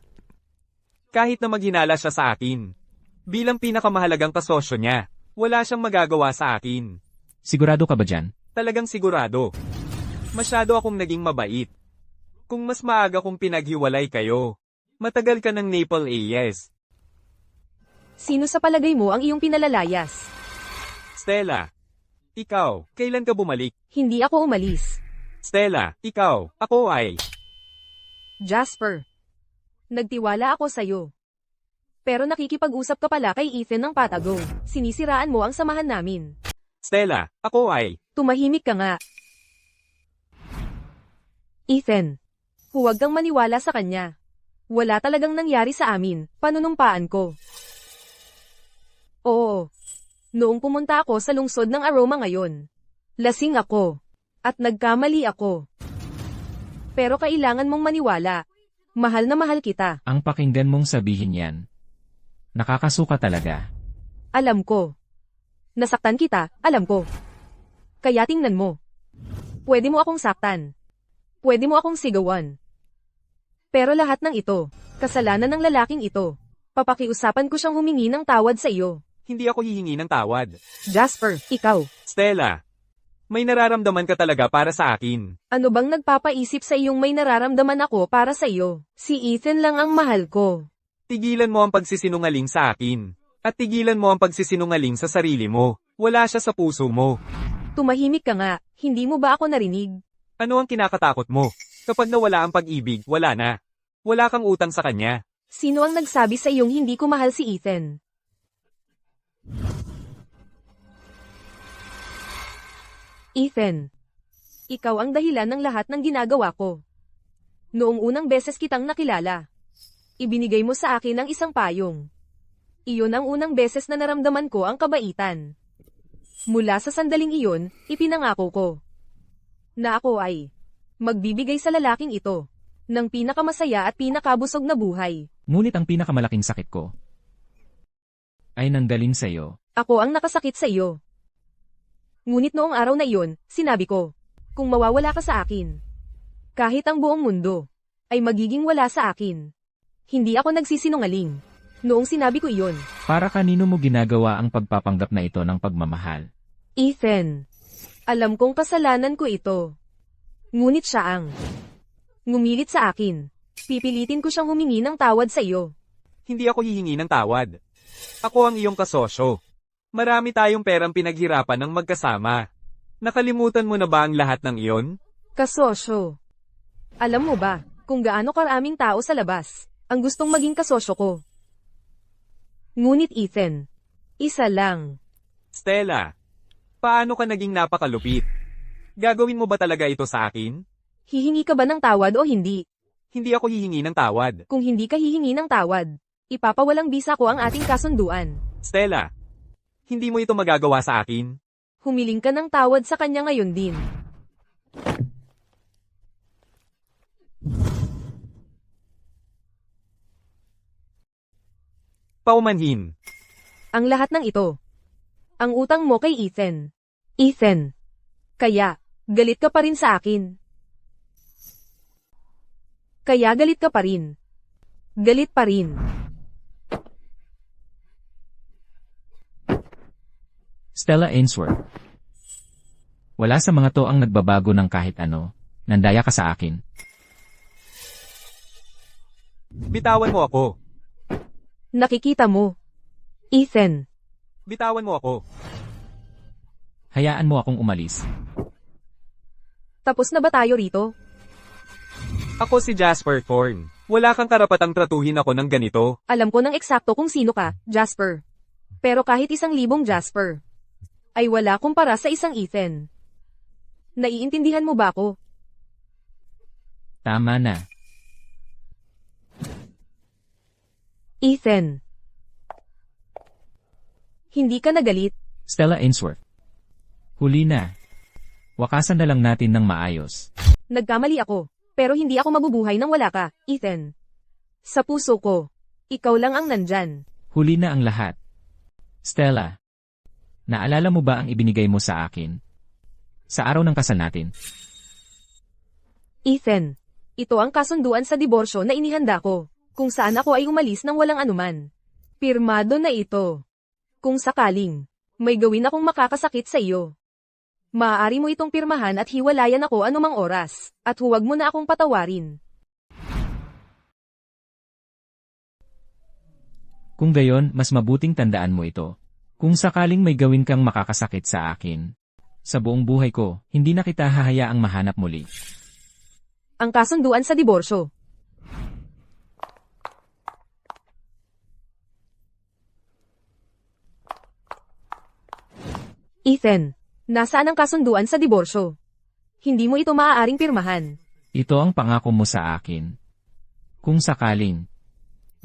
Kahit na maghinala siya sa akin. Bilang pinakamahalagang kasosyo niya, wala siyang magagawa sa akin. Sigurado ka ba dyan? Talagang sigurado. Masyado akong naging mabait. Kung mas maaga kong pinaghiwalay kayo, matagal ka ng Naple AS. Sino sa palagay mo ang iyong pinalalayas? Stella, ikaw, kailan ka bumalik? Hindi ako umalis. Stella, ikaw, ako ay... Jasper. Nagtiwala ako sa'yo. Pero nakikipag-usap ka pala kay Ethan ng patago. Sinisiraan mo ang samahan namin. Stella, ako ay... Tumahimik ka nga. Ethan. Huwag kang maniwala sa kanya. Wala talagang nangyari sa amin, panunumpaan ko. Oo. Noong pumunta ako sa lungsod ng Aroma ngayon. Lasing ako. At nagkamali ako. Pero kailangan mong maniwala. Mahal na mahal kita. Ang pakinggan mong sabihin yan. Nakakasuka talaga. Alam ko. Nasaktan kita, alam ko. Kaya tingnan mo. Pwede mo akong saktan. Pwede mo akong sigawan. Pero lahat ng ito, kasalanan ng lalaking ito. Papakiusapan ko siyang humingi ng tawad sa iyo. Hindi ako hihingi ng tawad. Jasper, ikaw. Stella, may nararamdaman ka talaga para sa akin. Ano bang nagpapaisip sa iyong may nararamdaman ako para sa iyo? Si Ethan lang ang mahal ko. Tigilan mo ang pagsisinungaling sa akin. At tigilan mo ang pagsisinungaling sa sarili mo. Wala siya sa puso mo. Tumahimik ka nga, hindi mo ba ako narinig? Ano ang kinakatakot mo? Kapag nawala ang pag-ibig, wala na. Wala kang utang sa kanya. Sino ang nagsabi sa iyong hindi ko mahal si Ethan? Ethan. Ikaw ang dahilan ng lahat ng ginagawa ko. Noong unang beses kitang nakilala, ibinigay mo sa akin ang isang payong. Iyon ang unang beses na naramdaman ko ang kabaitan. Mula sa sandaling iyon, ipinangako ko na ako ay magbibigay sa lalaking ito ng pinakamasaya at pinakabusog na buhay. Ngunit ang pinakamalaking sakit ko ay nanggaling sa iyo. Ako ang nakasakit sa iyo. Ngunit noong araw na iyon, sinabi ko, kung mawawala ka sa akin, kahit ang buong mundo ay magiging wala sa akin. Hindi ako nagsisinungaling. Noong sinabi ko iyon. Para kanino mo ginagawa ang pagpapanggap na ito ng pagmamahal? Ethan. Alam kong kasalanan ko ito. Ngunit siya ang ngumilit sa akin. Pipilitin ko siyang humingi ng tawad sa iyo. Hindi ako hihingi ng tawad. Ako ang iyong kasosyo. Marami tayong perang pinaghirapan ng magkasama. Nakalimutan mo na ba ang lahat ng iyon? Kasosyo. Alam mo ba, kung gaano karaming tao sa labas, ang gustong maging kasosyo ko? Ngunit Ethan, isa lang. Stella, paano ka naging napakalupit? Gagawin mo ba talaga ito sa akin? Hihingi ka ba ng tawad o hindi? Hindi ako hihingi ng tawad. Kung hindi ka hihingi ng tawad, ipapawalang bisa ko ang ating kasunduan. Stella, hindi mo ito magagawa sa akin. Humiling ka ng tawad sa kanya ngayon din. Paumanhin. Ang lahat ng ito. Ang utang mo kay Ethan. Ethan. Kaya, galit ka pa rin sa akin. Kaya galit ka pa rin. Galit pa rin. Stella Ainsworth. Wala sa mga to ang nagbabago ng kahit ano. Nandaya ka sa akin. Bitawan mo ako. Nakikita mo. Ethan. Bitawan mo ako. Hayaan mo akong umalis. Tapos na ba tayo rito? Ako si Jasper Thorne. Wala kang karapatang tratuhin ako ng ganito. Alam ko ng eksakto kung sino ka, Jasper. Pero kahit 1,000 Jasper, ay wala kumpara sa isang Ethan. Naiintindihan mo ba ako? Tama na. Ethan. Hindi ka nagalit. Stella Ainsworth. Huli na. Wakasan na lang natin ng maayos. Nagkamali ako. Pero hindi ako mabubuhay nang wala ka, Ethan. Sa puso ko, ikaw lang ang nandyan. Huli na ang lahat. Stella. Naalala mo ba ang ibinigay mo sa akin? Sa araw ng kasal natin. Ethan. Ito ang kasunduan sa diborsyo na inihanda ko. Kung saan ako ay umalis nang walang anuman. Pirmado na ito. Kung sakaling, may gawin akong makakasakit sa iyo. Maaari mo itong pirmahan at hiwalayan ako anumang oras, at huwag mo na akong patawarin. Kung gayon, mas mabuting tandaan mo ito. Kung sakaling may gawin kang makakasakit sa akin, sa buong buhay ko, hindi na kita hahayaang mahanap muli. Ang kasunduan sa diborsyo. Ethan, nasaan ang kasunduan sa diborsyo? Hindi mo ito maaaring pirmahan. Ito ang pangako mo sa akin. Kung sakaling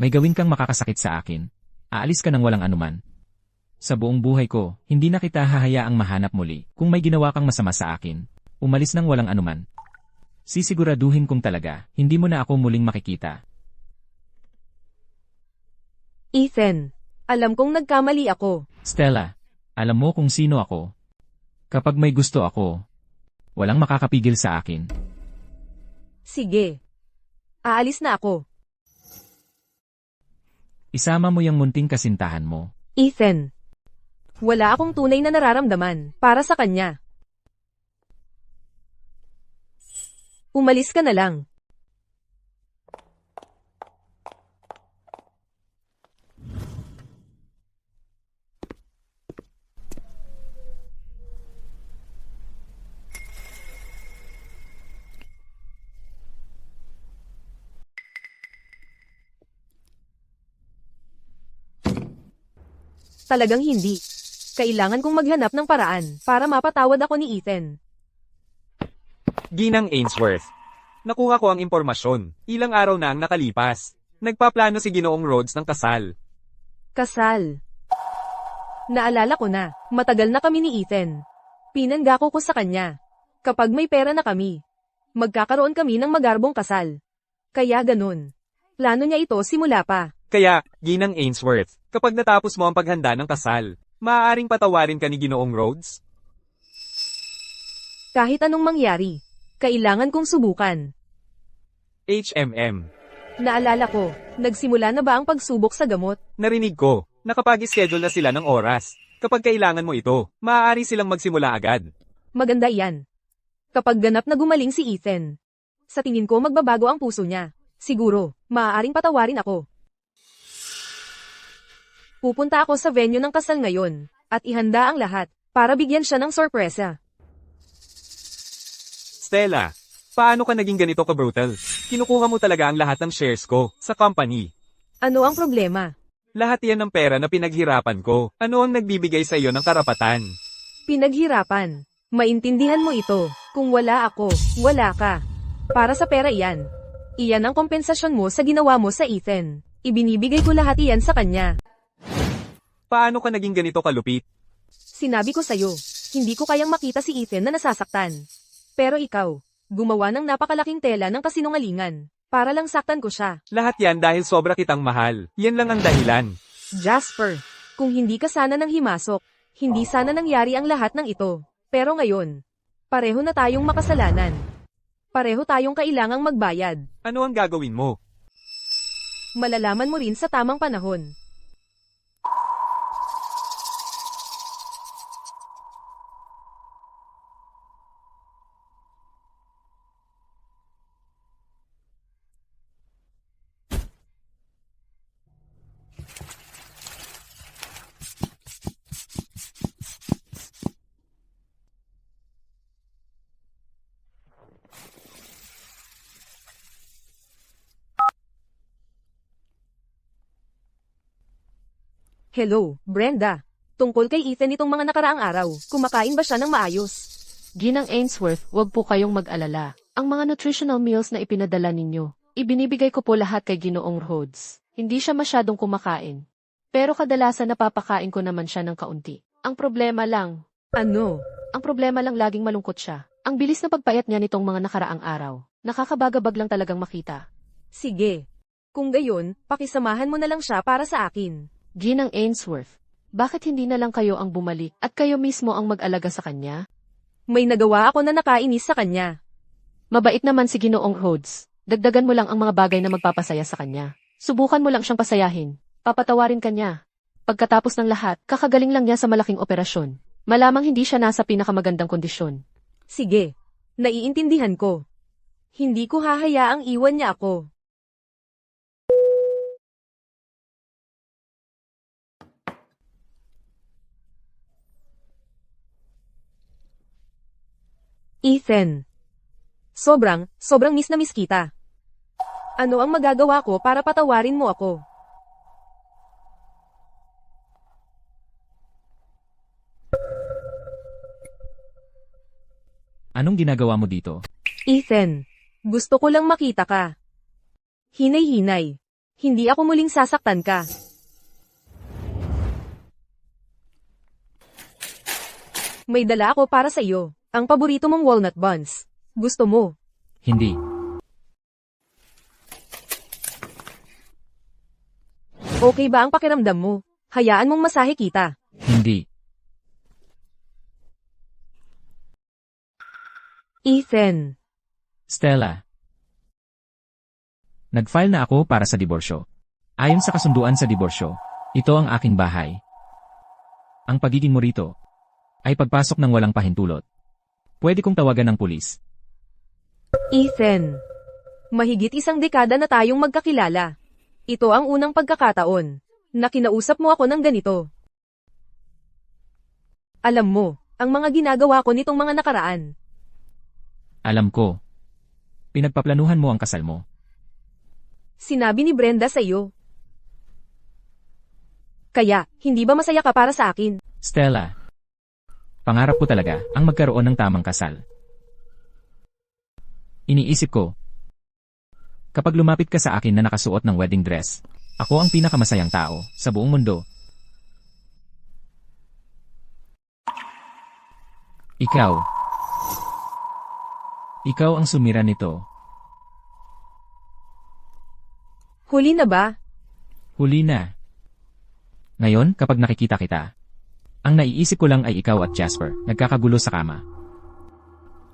may gawin kang makakasakit sa akin, aalis ka ng walang anuman. Sa buong buhay ko, hindi na kita hahayaang mahanap muli. Kung may ginawa kang masama sa akin, umalis ng walang anuman. Sisiguraduhin kong talaga, hindi mo na ako muling makikita. Ethan, alam kong nagkamali ako. Stella, alam mo kung sino ako. Kapag may gusto ako, walang makakapigil sa akin. Sige. Aalis na ako. Isama mo yung munting kasintahan mo. Ethan, wala akong tunay na nararamdaman para sa kanya. Umalis ka na lang. Talagang hindi. Kailangan kong maghanap ng paraan para mapatawad ako ni Ethan. Ginang Ainsworth. Nakuha ko ang impormasyon. Ilang araw na ang nakalipas. Nagpaplano si Ginoong Rhodes ng kasal. Kasal. Naalala ko na, matagal na kami ni Ethan. Pinanggako ko sa kanya. Kapag may pera na kami, magkakaroon kami ng magarbong kasal. Kaya ganun. Plano niya ito simula pa. Kaya, Ginang Ainsworth, kapag natapos mo ang paghanda ng kasal, maaaring patawarin ka ni Ginoong Rhodes? Kahit anong mangyari, kailangan kong subukan. HMM. Naalala ko, nagsimula na ba ang pagsubok sa gamot? Narinig ko, nakapag-schedule na sila ng oras. Kapag kailangan mo ito, maaari silang magsimula agad. Maganda iyan. Kapag ganap na gumaling si Ethan, sa tingin ko magbabago ang puso niya. Siguro, maaaring patawarin ako. Pupunta ako sa venue ng kasal ngayon, at ihanda ang lahat, para bigyan siya ng sorpresa. Stella, paano ka naging ganito ka-brutal? Kinukuha mo talaga ang lahat ng shares ko, sa company. Ano ang problema? Lahat yan ng pera na pinaghirapan ko. Ano ang nagbibigay sa iyo ng karapatan? Pinaghirapan. Maintindihan mo ito. Kung wala ako, wala ka. Para sa pera iyan. Iyan ang kompensasyon mo sa ginawa mo sa Ethan. Ibinibigay ko lahat iyan sa kanya. Paano ka naging ganito kalupit? Sinabi ko sa'yo, hindi ko kayang makita si Ethan na nasasaktan. Pero ikaw, gumawa ng napakalaking tela ng kasinungalingan. Para lang saktan ko siya. Lahat yan dahil sobra kitang mahal. Yan lang ang dahilan. Jasper, kung hindi ka sana nang himasok, hindi sana nangyari ang lahat ng ito. Pero ngayon, pareho na tayong makasalanan. Pareho tayong kailangang magbayad. Ano ang gagawin mo? Malalaman mo rin sa tamang panahon. Hello, Brenda. Tungkol kay Ethan itong mga nakaraang araw, kumakain ba siya ng maayos? Ginang Ainsworth, wag po kayong mag-alala. Ang mga nutritional meals na ipinadala ninyo, ibinibigay ko po lahat kay Ginoong Rhodes. Hindi siya masyadong kumakain. Pero kadalasan napapakain ko naman siya ng kaunti. Ang problema lang, Ano? laging malungkot siya. Ang bilis na pagpayat niya nitong mga nakaraang araw. Nakakabagabag lang talagang makita. Sige. Kung gayon, pakisamahan mo na lang siya para sa akin. Ginang Ainsworth, bakit hindi na lang kayo ang bumalik at kayo mismo ang mag-alaga sa kanya? May nagawa ako na nakainis sa kanya. Mabait naman si Ginoong Rhodes. Dagdagan mo lang ang mga bagay na magpapasaya sa kanya. Subukan mo lang siyang pasayahin. Papatawarin ka niya. Pagkatapos ng lahat, kakagaling lang niya sa malaking operasyon. Malamang hindi siya nasa pinakamagandang kondisyon. Sige. Naiintindihan ko. Hindi ko hahayaang iwan niya ako. Ethan. Sobrang miss na miss kita. Ano ang magagawa ko para patawarin mo ako? Anong ginagawa mo dito? Ethan, gusto ko lang makita ka. Hinay-hinay. Hindi ako muling sasaktan ka. May dala ako para sa iyo. Ang paborito mong walnut buns. Gusto mo? Hindi. Okay ba ang pakiramdam mo? Hayaan mong masahe kita. Hindi. Ethan. Stella. Nag-file na ako para sa diborsyo. Ayon sa kasunduan sa diborsyo, ito ang aking bahay. Ang pagiging mo rito ay pagpasok ng walang pahintulot. Pwede kong tawagan ng pulis. Ethan. Mahigit 1 dekada na tayong magkakilala. Ito ang unang pagkakataon na kinausap mo ako ng ganito. Alam mo, ang mga ginagawa ko nitong mga nakaraan. Alam ko. Pinagpaplanuhan mo ang kasal mo. Sinabi ni Brenda sa iyo. Kaya, hindi ba masaya ka para sa akin? Stella. Pangarap ko talaga ang magkaroon ng tamang kasal. Iniisip ko, kapag lumapit ka sa akin na nakasuot ng wedding dress, ako ang pinakamasayang tao sa buong mundo. Ikaw. Ikaw ang sumira nito. Huli na ba? Huli na. Ngayon, kapag nakikita kita, ang naiisip ko lang ay ikaw at Jasper, nagkakagulo sa kama.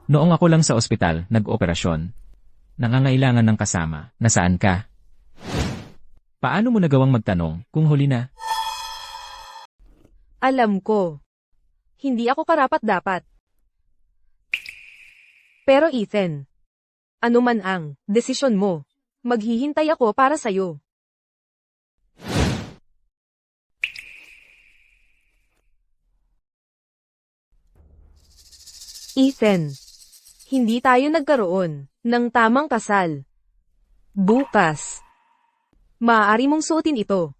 Noong ako lang sa ospital, nag-operasyon. Nangangailangan ng kasama, nasaan ka? Paano mo nagawang magtanong kung huli na? Alam ko. Hindi ako karapat-dapat. Pero Ethan, ano man ang desisyon mo, maghihintay ako para sa'yo. Ethan, hindi tayo nagkaroon ng tamang kasal. Bukas, maaari mong suotin ito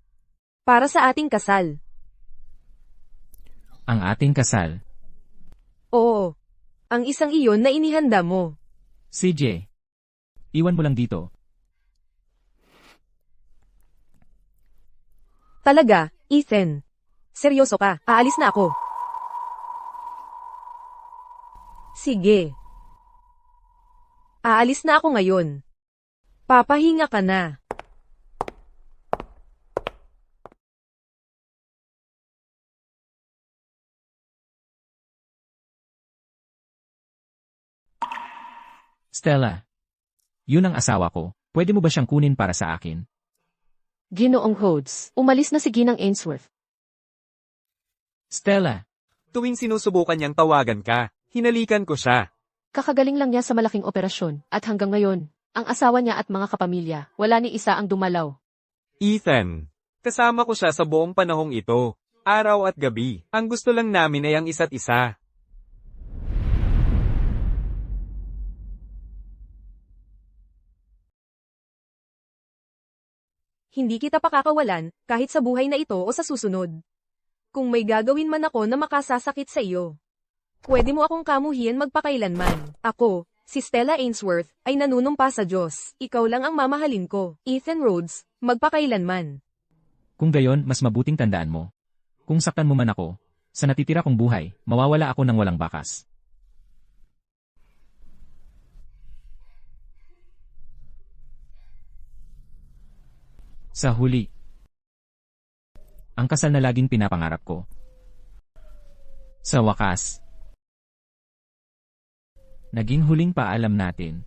para sa ating kasal. Ang ating kasal. Oo, ang isang iyon na inihanda mo. CJ, iwan mo lang dito. Talaga, Ethan. Seryoso ka, aalis na ako. Sige. Aalis na ako ngayon. Papahinga ka na. Stella. Yun ang asawa ko. Pwede mo ba siyang kunin para sa akin? Ginoong Rhodes, umalis na si Ginang Ainsworth. Stella. Tuwing sinusubukan niyang tawagan ka, hinalikan ko siya. Kakagaling lang niya sa malaking operasyon, at hanggang ngayon, ang asawa niya at mga kapamilya, wala ni isa ang dumalaw. Ethan, kasama ko siya sa buong panahong ito. Araw at gabi. Ang gusto lang namin ay ang isa't isa. Hindi kita pakakawalan, kahit sa buhay na ito o sa susunod. Kung may gagawin man ako na makasasakit sa iyo, pwede mo akong kamuhian magpakailanman. Ako, si Stella Ainsworth, ay nanunumpa sa Diyos. Ikaw lang ang mamahalin ko. Ethan Rhodes, magpakailanman. Kung gayon, mas mabuting tandaan mo. Kung saktan mo man ako, sa natitira kong buhay, mawawala ako ng walang bakas. Sa huli, ang kasal na laging pinapangarap ko. Sa wakas, naging huling paalam natin.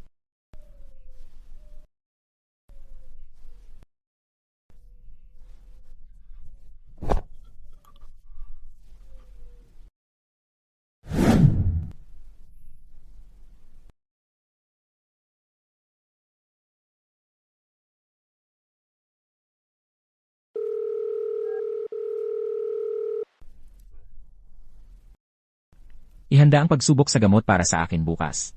Ihanda ang pagsubok sa gamot para sa akin bukas.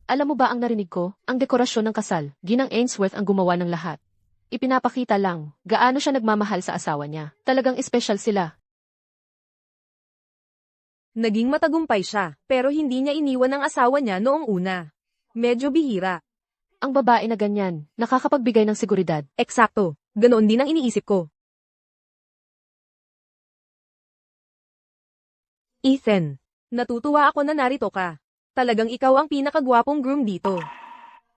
Alam mo ba ang narinig ko? Ang dekorasyon ng kasal, Ginang Ainsworth ang gumawa ng lahat. Ipinapakita lang, gaano siya nagmamahal sa asawa niya. Talagang espesyal sila. Naging matagumpay siya, pero hindi niya iniwan ang asawa niya noong una. Medyo bihira. Ang babae na ganyan, nakakapagbigay ng seguridad. Eksakto. Ganoon din ang iniisip ko. Ethan, natutuwa ako na narito ka. Talagang ikaw ang pinakagwapong groom dito.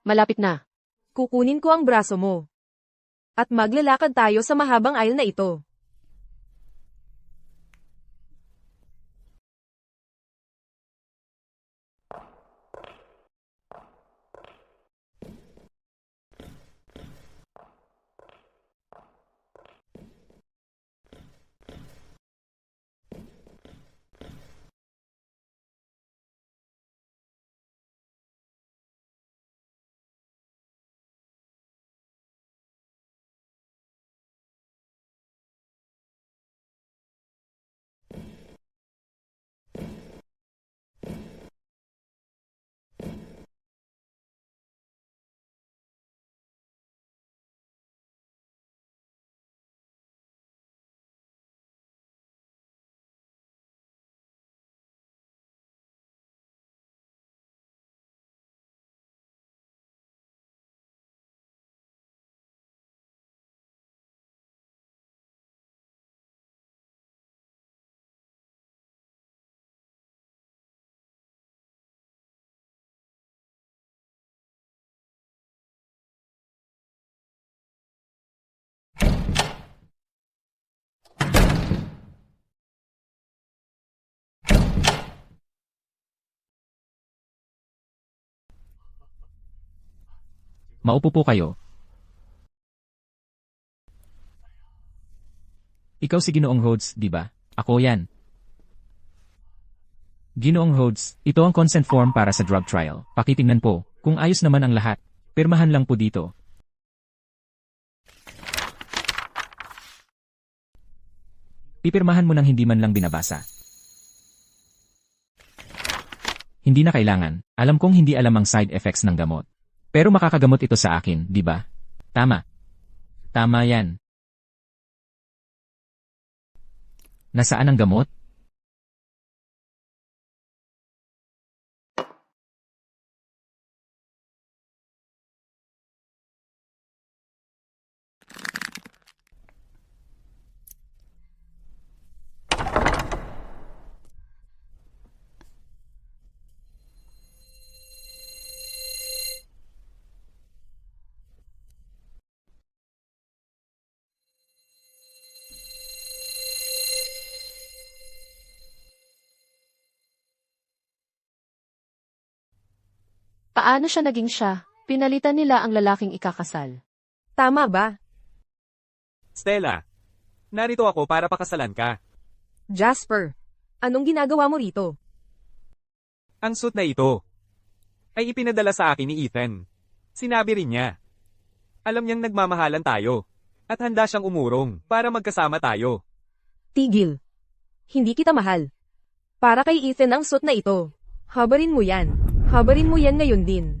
Malapit na. Kukunin ko ang braso mo. At maglalakad tayo sa mahabang aisle na ito. Maupo po kayo. Ikaw si Ginoong Rhodes, di ba? Ako yan. Ginoong Rhodes, ito ang consent form para sa drug trial. Pakitingnan po, kung ayos naman ang lahat. Pirmahan lang po dito. Pipirmahan mo nang hindi man lang binabasa. Hindi na kailangan. Alam kong hindi alam ang side effects ng gamot. Pero makakagamot ito sa akin, di ba? Tama. Tama yan. Nasaan ang gamot? Paano siya naging siya? Pinalitan nila ang lalaking ikakasal. Tama ba? Stella, narito ako para pakasalan ka. Jasper, anong ginagawa mo rito? Ang suit na ito ay ipinadala sa akin ni Ethan. Sinabi rin niya. Alam niyang nagmamahalan tayo. At handa siyang umurong para magkasama tayo. Tigil. Hindi kita mahal. Para kay Ethan ang suit na ito. Habarin mo yan. Habarin mo yan ngayon din.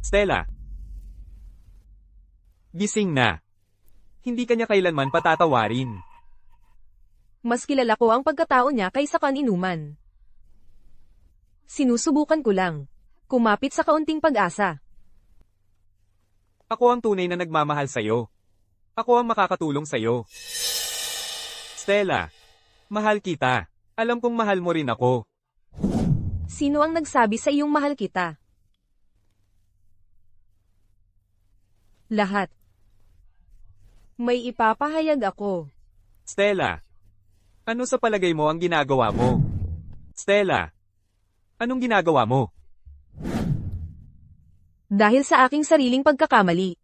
Stella. Gising na. Hindi kanya kailanman patatawarin. Mas kilala ko ang pagkatao niya kaysa kaninuman. Sinusubukan ko lang. Kumapit sa kaunting pag-asa. Ako ang tunay na nagmamahal sa'yo. Ako ang makakatulong sa'yo. Stella, mahal kita. Alam kong mahal mo rin ako. Sino ang nagsabi sa iyong mahal kita? Lahat. May ipapahayag ako. Stella, ano sa palagay mo ang ginagawa mo? Stella, anong ginagawa mo? Dahil sa aking sariling pagkakamali.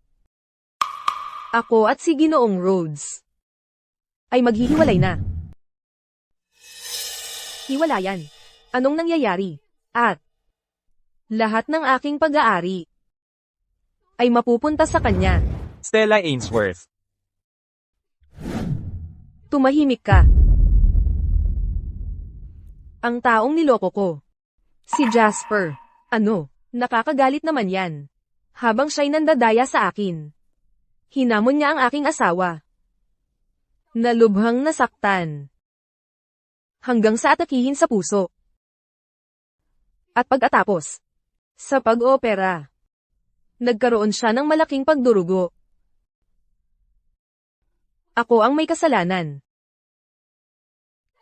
Ako at si Ginoong Rhodes ay maghihiwalay na. Hiwalayan. Anong nangyayari? At lahat ng aking pag-aari ay mapupunta sa kanya. Stella Ainsworth. Tumahimik ka. Ang taong niloko ko. Si Jasper. Ano? Nakakagalit naman yan. Habang siya'y nandadaya sa akin. Hinamon niya ang aking asawa. Nalubhang nasaktan. Hanggang sa atakihin sa puso. At pagkatapos, sa pag-opera, nagkaroon siya ng malaking pagdurugo. Ako ang may kasalanan.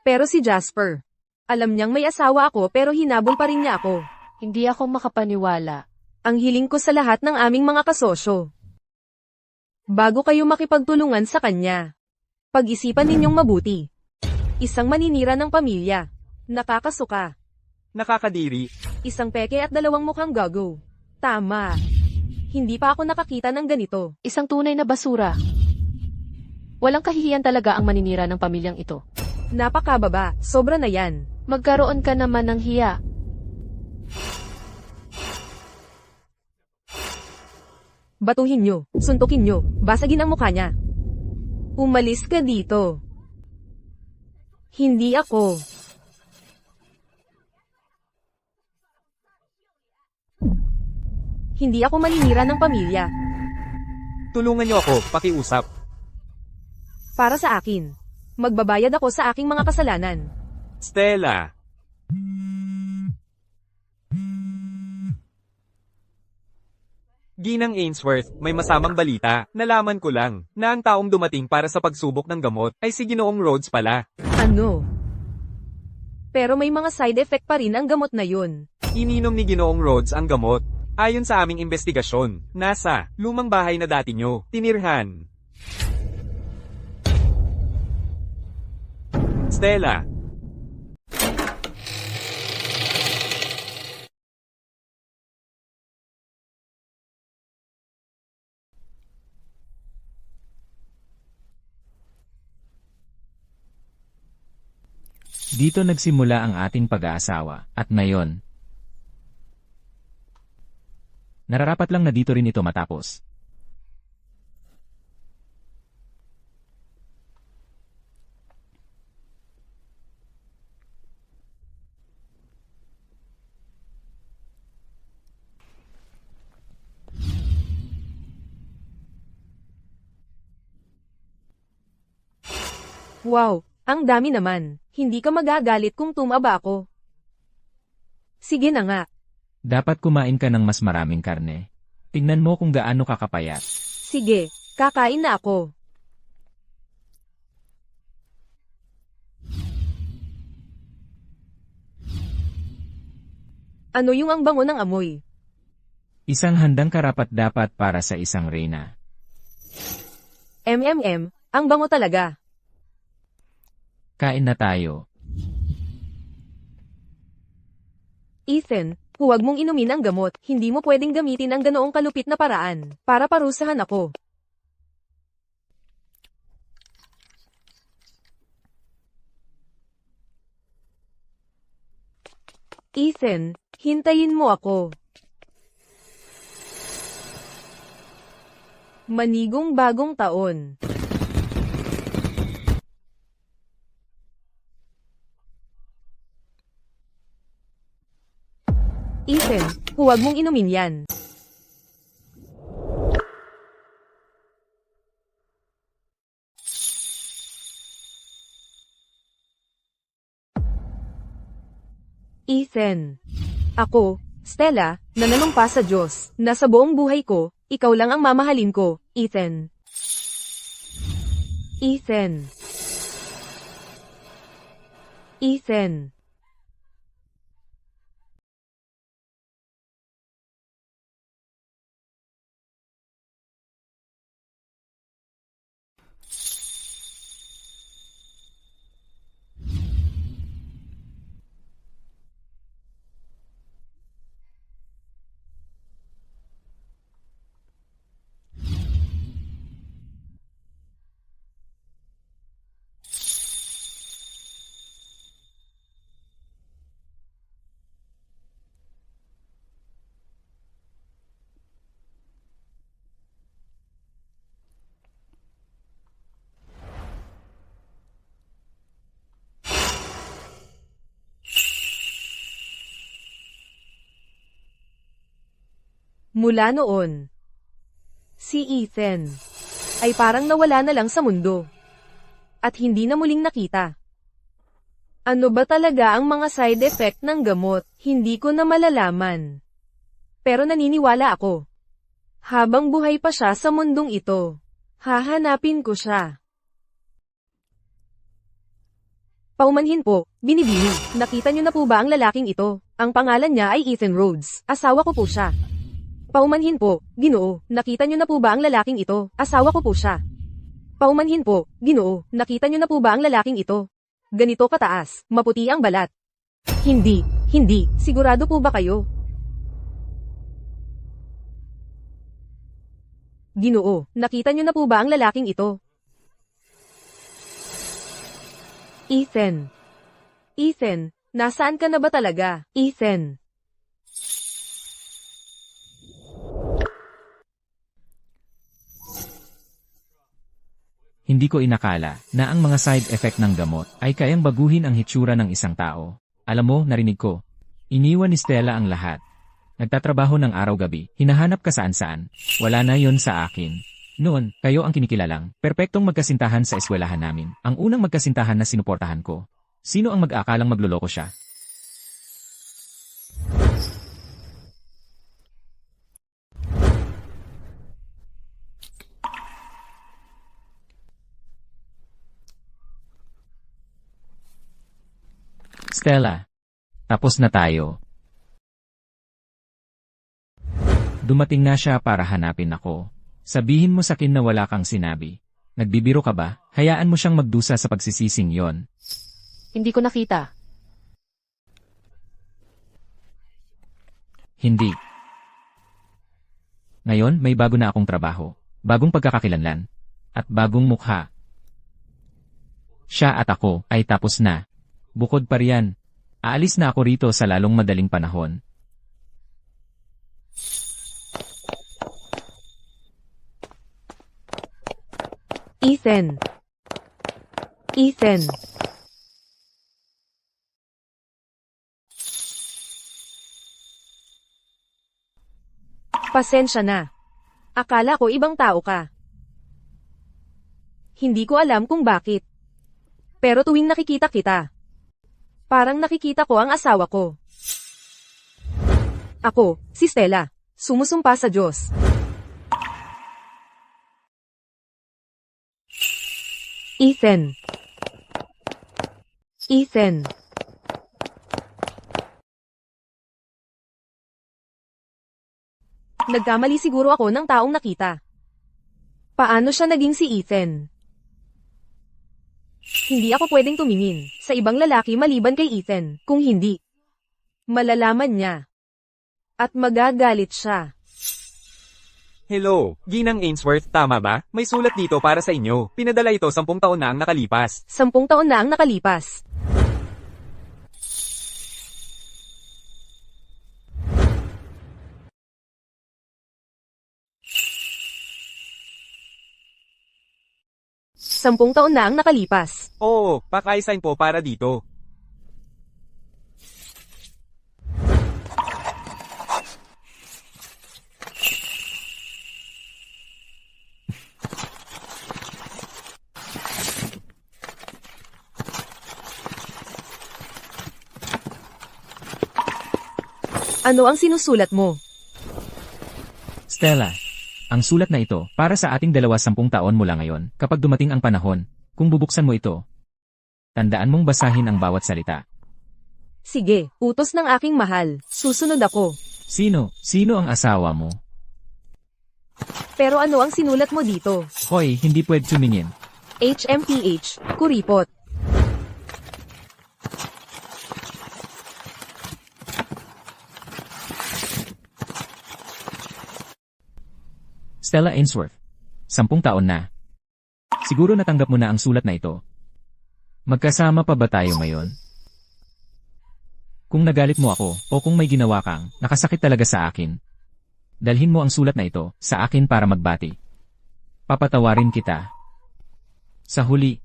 Pero si Jasper, alam niyang may asawa ako pero hinabol pa rin niya ako. Hindi ako makapaniwala. Ang hiling ko sa lahat ng aming mga kasosyo. Bago kayo makipagtulungan sa kanya, pag-isipan ninyong mabuti. Isang maninira ng pamilya. Nakakasuka. Nakakadiri. Isang peke at dalawang mukhang gago. Tama. Hindi pa ako nakakita ng ganito. Isang tunay na basura. Walang kahihiyan talaga ang maninira ng pamilyang ito. Napakababa, sobra na yan. Magkaroon ka naman ng hiya. Batuhin nyo, suntukin nyo, basagin ang mukha niya. Umalis ka dito. Hindi ako. Hindi ako maninira ng pamilya. Tulungan niyo ako, pakiusap. Para sa akin. Magbabayad ako sa aking mga kasalanan. Stella. Ginang Ainsworth, may masamang balita. Nalaman ko lang na ang taong dumating para sa pagsubok ng gamot ay si Ginoong Rhodes pala. Ano? Pero may mga side effect pa rin ang gamot na yun. Ininom ni Ginoong Rhodes ang gamot. Ayon sa aming investigasyon, nasa lumang bahay na dati nyo tinirhan. Stella. Dito nagsimula ang ating pag-aasawa, at ngayon, nararapat lang na dito rin ito matapos. Wow, ang dami naman. Hindi ka magagalit kung tumaba ako. Sige na nga. Dapat kumain ka ng mas maraming karne. Tingnan mo kung gaano kakapayat. Sige, kakain na ako. Ano yung ang bango ng amoy? Isang handang karapat-dapat para sa isang reyna. Ang bango talaga. Kain na tayo. Ethan, huwag mong inumin ang gamot. Hindi mo pwedeng gamitin ang ganoong kalupit na paraan para parusahan ako. Ethan, hintayin mo ako. Manigong bagong taon. Ethan, huwag mong inumin yan. Ethan. Ako, Stella, nananumpa sa Diyos, na sa buong buhay ko, ikaw lang ang mamahalin ko, Ethan. Ethan. Ethan. Mula noon, si Ethan ay parang nawala na lang sa mundo. At hindi na muling nakita. Ano ba talaga ang mga side effect ng gamot? Hindi ko na malalaman. Pero naniniwala ako. Habang buhay pa siya sa mundong ito, hahanapin ko siya. Paumanhin po, binibini. Nakita niyo na po ba ang lalaking ito? Ang pangalan niya ay Ethan Rhodes. Asawa ko po siya. Paumanhin po, Ginoo. Nakita niyo na po ba ang lalaking ito? Asawa ko po siya. Paumanhin po, Ginoo. Nakita niyo na po ba ang lalaking ito? Ganito kataas, maputi ang balat. Hindi. Sigurado po ba kayo? Ginoo, nakita niyo na po ba ang lalaking ito? Ethan, nasaan ka na ba talaga? Ethan. Hindi ko inakala na ang mga side effect ng gamot ay kayang baguhin ang hitsura ng isang tao. Alam mo, narinig ko. Iniwan ni Stella ang lahat. Nagtatrabaho ng araw-gabi, hinahanap ka saan-saan. Wala na yon sa akin. Noon, kayo ang kinikilalang, perpektong magkasintahan sa eskwelahan namin. Ang unang magkasintahan na sinuportahan ko. Sino ang mag-aakalang magloloko siya? Stella, tapos na tayo. Dumating na siya para hanapin ako. Sabihin mo sa akin na wala kang sinabi. Nagbibiro ka ba? Hayaan mo siyang magdusa sa pagsisising yon. Hindi ko nakita. Hindi. Ngayon, may bago na akong trabaho. Bagong pagkakakilanlan. At bagong mukha. Siya at ako ay tapos na. Bukod pa riyan, aalis na ako rito sa lalong madaling panahon. Ethan. Pasensya na. Akala ko ibang tao ka. Hindi ko alam kung bakit. Pero tuwing nakikita kita, parang nakikita ko ang asawa ko. Ako, si Stella. Sumusumpa sa Diyos. Ethan. Nagkamali siguro ako ng taong nakita. Paano siya naging si Ethan? Hindi ako pwedeng tumingin sa ibang lalaki maliban kay Ethan. Kung hindi, malalaman niya. At magagalit siya. Hello, Ginang Ainsworth, tama ba? May sulat dito para sa inyo. Pinadala ito 10 taon na ang nakalipas. 10 taon na ang nakalipas. Sampung taon na ang nakalipas. Oo, paki-sign po para dito. Ano ang sinusulat mo? Stella, ang sulat na ito, para sa ating 20 taon mula ngayon, kapag dumating ang panahon, kung bubuksan mo ito, tandaan mong basahin ang bawat salita. Sige, utos ng aking mahal. Susunod ako. Sino ang asawa mo? Pero ano ang sinulat mo dito? Hoy, hindi pwede tumingin. HMPH, kuripot. Stella Ainsworth. 10 taon na. Siguro natanggap mo na ang sulat na ito. Magkasama pa ba tayo ngayon? Kung nagalit mo ako, o kung may ginawa kang, nakasakit talaga sa akin, dalhin mo ang sulat na ito sa akin para magbati. Papatawarin kita. Sa huli,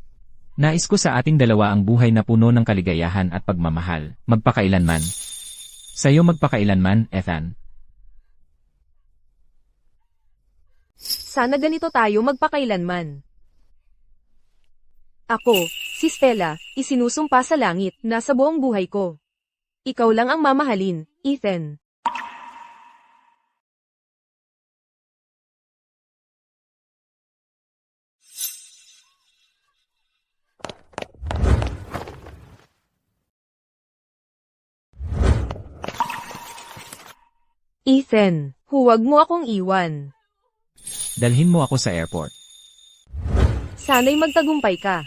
nais ko sa ating dalawa ang buhay na puno ng kaligayahan at pagmamahal, magpakailanman. Sa'yo magpakailanman, Ethan. Sana ganito tayo magpakailanman. Ako, si Stella, isinusumpa sa langit na sa buong buhay ko. Ikaw lang ang mamahalin, Ethan. Ethan, huwag mo akong iwan. Dalhin mo ako sa airport. Sana'y magtagumpay ka.